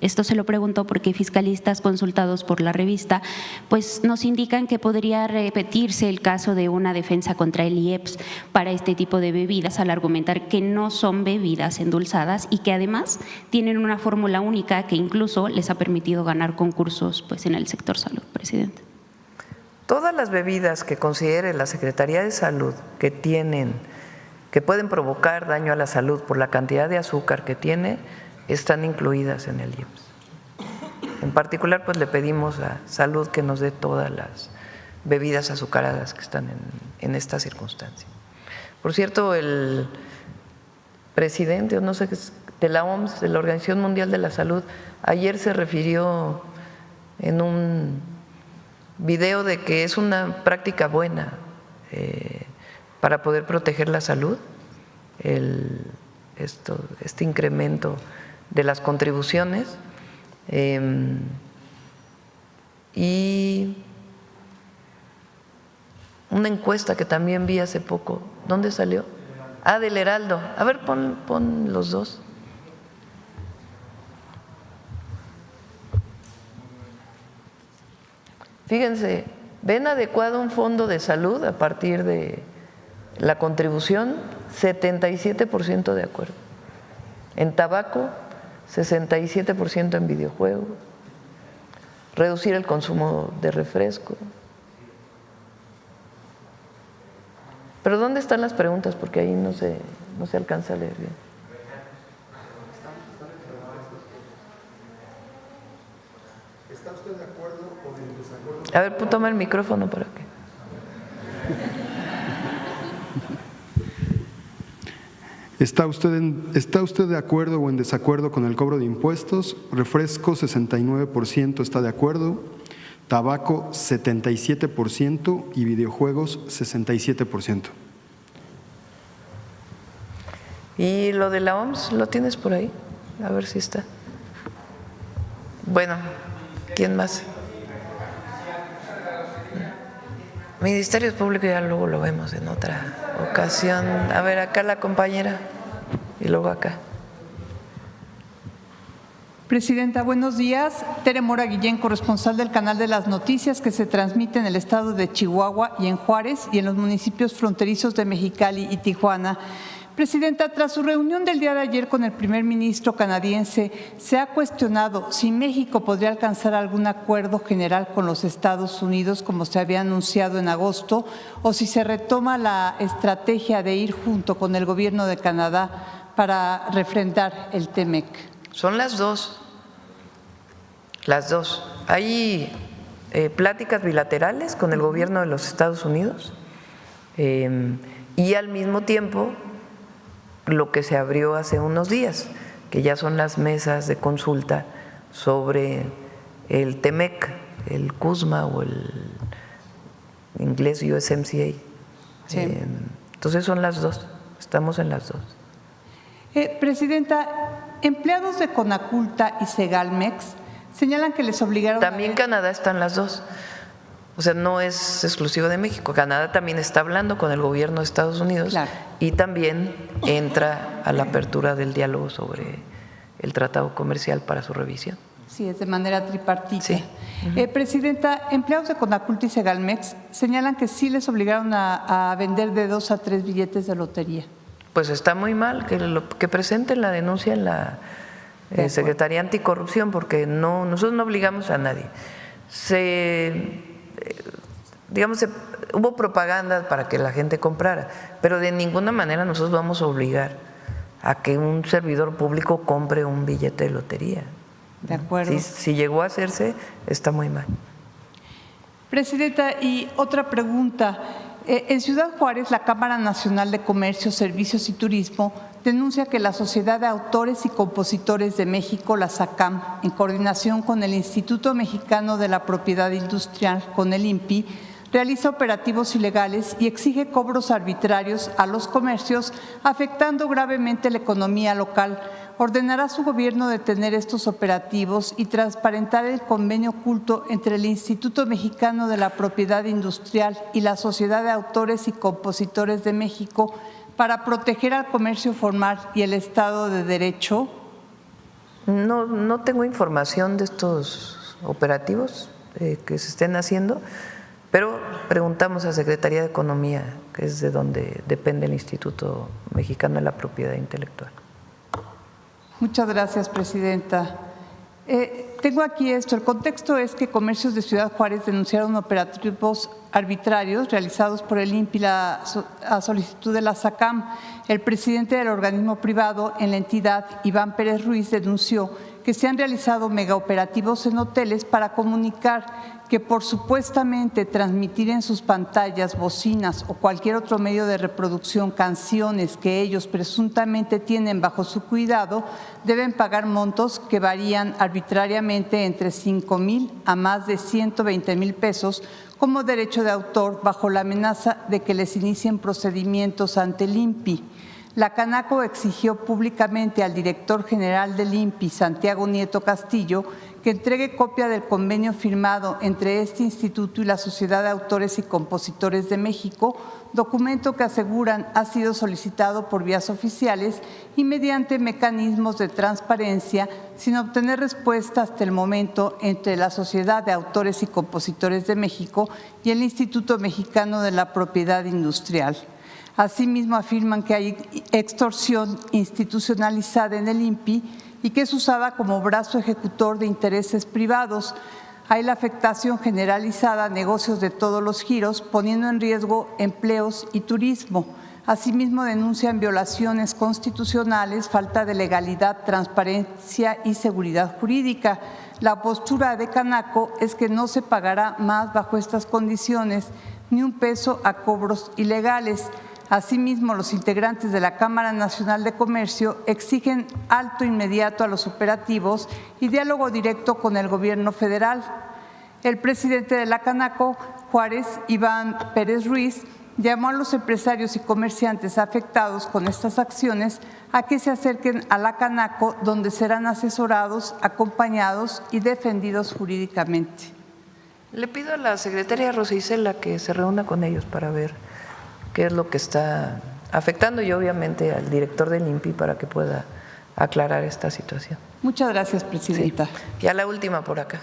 Esto se lo preguntó porque fiscalistas consultados por la revista pues nos indican que podría repetirse el caso de una defensa contra el IEPS para este tipo de bebidas al argumentar que no son bebidas endulzadas y que además tienen una fórmula única que incluso les ha permitido ganar concursos pues en el sector salud, Presidente. Todas las bebidas que considere la Secretaría de Salud que pueden provocar daño a la salud por la cantidad de azúcar que tiene, están incluidas en el IEPS. En particular, pues le pedimos a Salud que nos dé todas las bebidas azucaradas que están en esta circunstancia. Por cierto, el presidente, o no sé, de la OMS, de la Organización Mundial de la Salud, ayer se refirió en un video de que es una práctica buena para poder proteger la salud, este incremento de las contribuciones, y una encuesta que también vi hace poco. ¿Dónde salió? Del Heraldo. A ver, pon los dos. Fíjense, ¿ven adecuado un fondo de salud a partir de la contribución? 77% de acuerdo. En tabaco, 67% en videojuegos, reducir el consumo de refresco. Pero ¿dónde están las preguntas? Porque ahí no se alcanza a leer bien. ¿Está usted de acuerdo con el A ver, toma el micrófono para que… ¿Está usted de acuerdo o en desacuerdo con el cobro de impuestos? Refresco, 69% está de acuerdo, tabaco, 77% y videojuegos, 67%. ¿Y lo de la OMS lo tienes por ahí? A ver si está. Bueno, ¿quién más? Ministerio Público ya luego lo vemos en otra ocasión. A ver, acá la compañera y luego acá. Presidenta, buenos días. Tere Mora Guillén, corresponsal del Canal de las Noticias, que se transmite en el estado de Chihuahua y en Juárez y en los municipios fronterizos de Mexicali y Tijuana. Presidenta, tras su reunión del día de ayer con el primer ministro canadiense, se ha cuestionado si México podría alcanzar algún acuerdo general con los Estados Unidos, como se había anunciado en agosto, o si se retoma la estrategia de ir junto con el gobierno de Canadá para refrendar el TEMEC. Son las dos. Las dos. Hay pláticas bilaterales con el gobierno de los Estados Unidos y al mismo tiempo lo que se abrió hace unos días, que ya son las mesas de consulta sobre el TEMEC, el CUSMA o el inglés USMCA. Sí. Entonces son las dos, estamos en las dos. Presidenta, empleados de Conaculta y Segalmex señalan que les obligaron… También Canadá están las dos. O sea, no es exclusivo de México. Canadá también está hablando con el gobierno de Estados Unidos, claro, y también entra a la apertura del diálogo sobre el tratado comercial para su revisión. Sí, es de manera tripartita. Sí. Presidenta, empleados de Conaculta y Segalmex señalan que sí les obligaron a vender de 2 a 3 billetes de lotería. Pues está muy mal que presenten la denuncia en la Secretaría Anticorrupción, porque nosotros no obligamos a nadie. Hubo propaganda para que la gente comprara, pero de ninguna manera nosotros vamos a obligar a que un servidor público compre un billete de lotería. De acuerdo. Si llegó a hacerse, está muy mal. Presidenta, y otra pregunta. En Ciudad Juárez, la Cámara Nacional de Comercio, Servicios y Turismo denuncia que la Sociedad de Autores y Compositores de México, la SACAM, en coordinación con el Instituto Mexicano de la Propiedad Industrial, con el INPI, realiza operativos ilegales y exige cobros arbitrarios a los comercios, afectando gravemente la economía local. ¿Ordenará su gobierno detener estos operativos y transparentar el convenio oculto entre el Instituto Mexicano de la Propiedad Industrial y la Sociedad de Autores y Compositores de México para proteger al comercio formal y el Estado de Derecho? No tengo información de estos operativos que se estén haciendo, pero preguntamos a Secretaría de Economía, que es de donde depende el Instituto Mexicano de la Propiedad Intelectual. Muchas gracias, Presidenta. Tengo aquí esto. El contexto es que comercios de Ciudad Juárez denunciaron operativos arbitrarios realizados por el INPI a solicitud de la SACAM. El presidente del organismo privado en la entidad, Iván Pérez Ruiz, denunció que se han realizado megaoperativos en hoteles para comunicar que por supuestamente transmitir en sus pantallas, bocinas o cualquier otro medio de reproducción canciones que ellos presuntamente tienen bajo su cuidado, deben pagar montos que varían arbitrariamente entre 5,000 a más de 120,000 pesos como derecho de autor, bajo la amenaza de que les inicien procedimientos ante el INPI. La Canaco exigió públicamente al director general del INPI, Santiago Nieto Castillo, que entregue copia del convenio firmado entre este instituto y la Sociedad de Autores y Compositores de México, documento que aseguran ha sido solicitado por vías oficiales y mediante mecanismos de transparencia, sin obtener respuesta hasta el momento entre la Sociedad de Autores y Compositores de México y el Instituto Mexicano de la Propiedad Industrial. Asimismo, afirman que hay extorsión institucionalizada en el INPI y que es usada como brazo ejecutor de intereses privados. Hay la afectación generalizada a negocios de todos los giros, poniendo en riesgo empleos y turismo. Asimismo, denuncian violaciones constitucionales, falta de legalidad, transparencia y seguridad jurídica. La postura de Canaco es que no se pagará más bajo estas condiciones, ni un peso a cobros ilegales. Asimismo, los integrantes de la Cámara Nacional de Comercio exigen alto inmediato a los operativos y diálogo directo con el gobierno federal. El presidente de la Canaco, Juárez, Iván Pérez Ruiz, llamó a los empresarios y comerciantes afectados con estas acciones a que se acerquen a la Canaco, donde serán asesorados, acompañados y defendidos jurídicamente. Le pido a la secretaria Rosa Isela que se reúna con ellos para ver qué es lo que está afectando y obviamente al director del INPI para que pueda aclarar esta situación. Muchas gracias, presidenta. Sí. Ya la última por acá.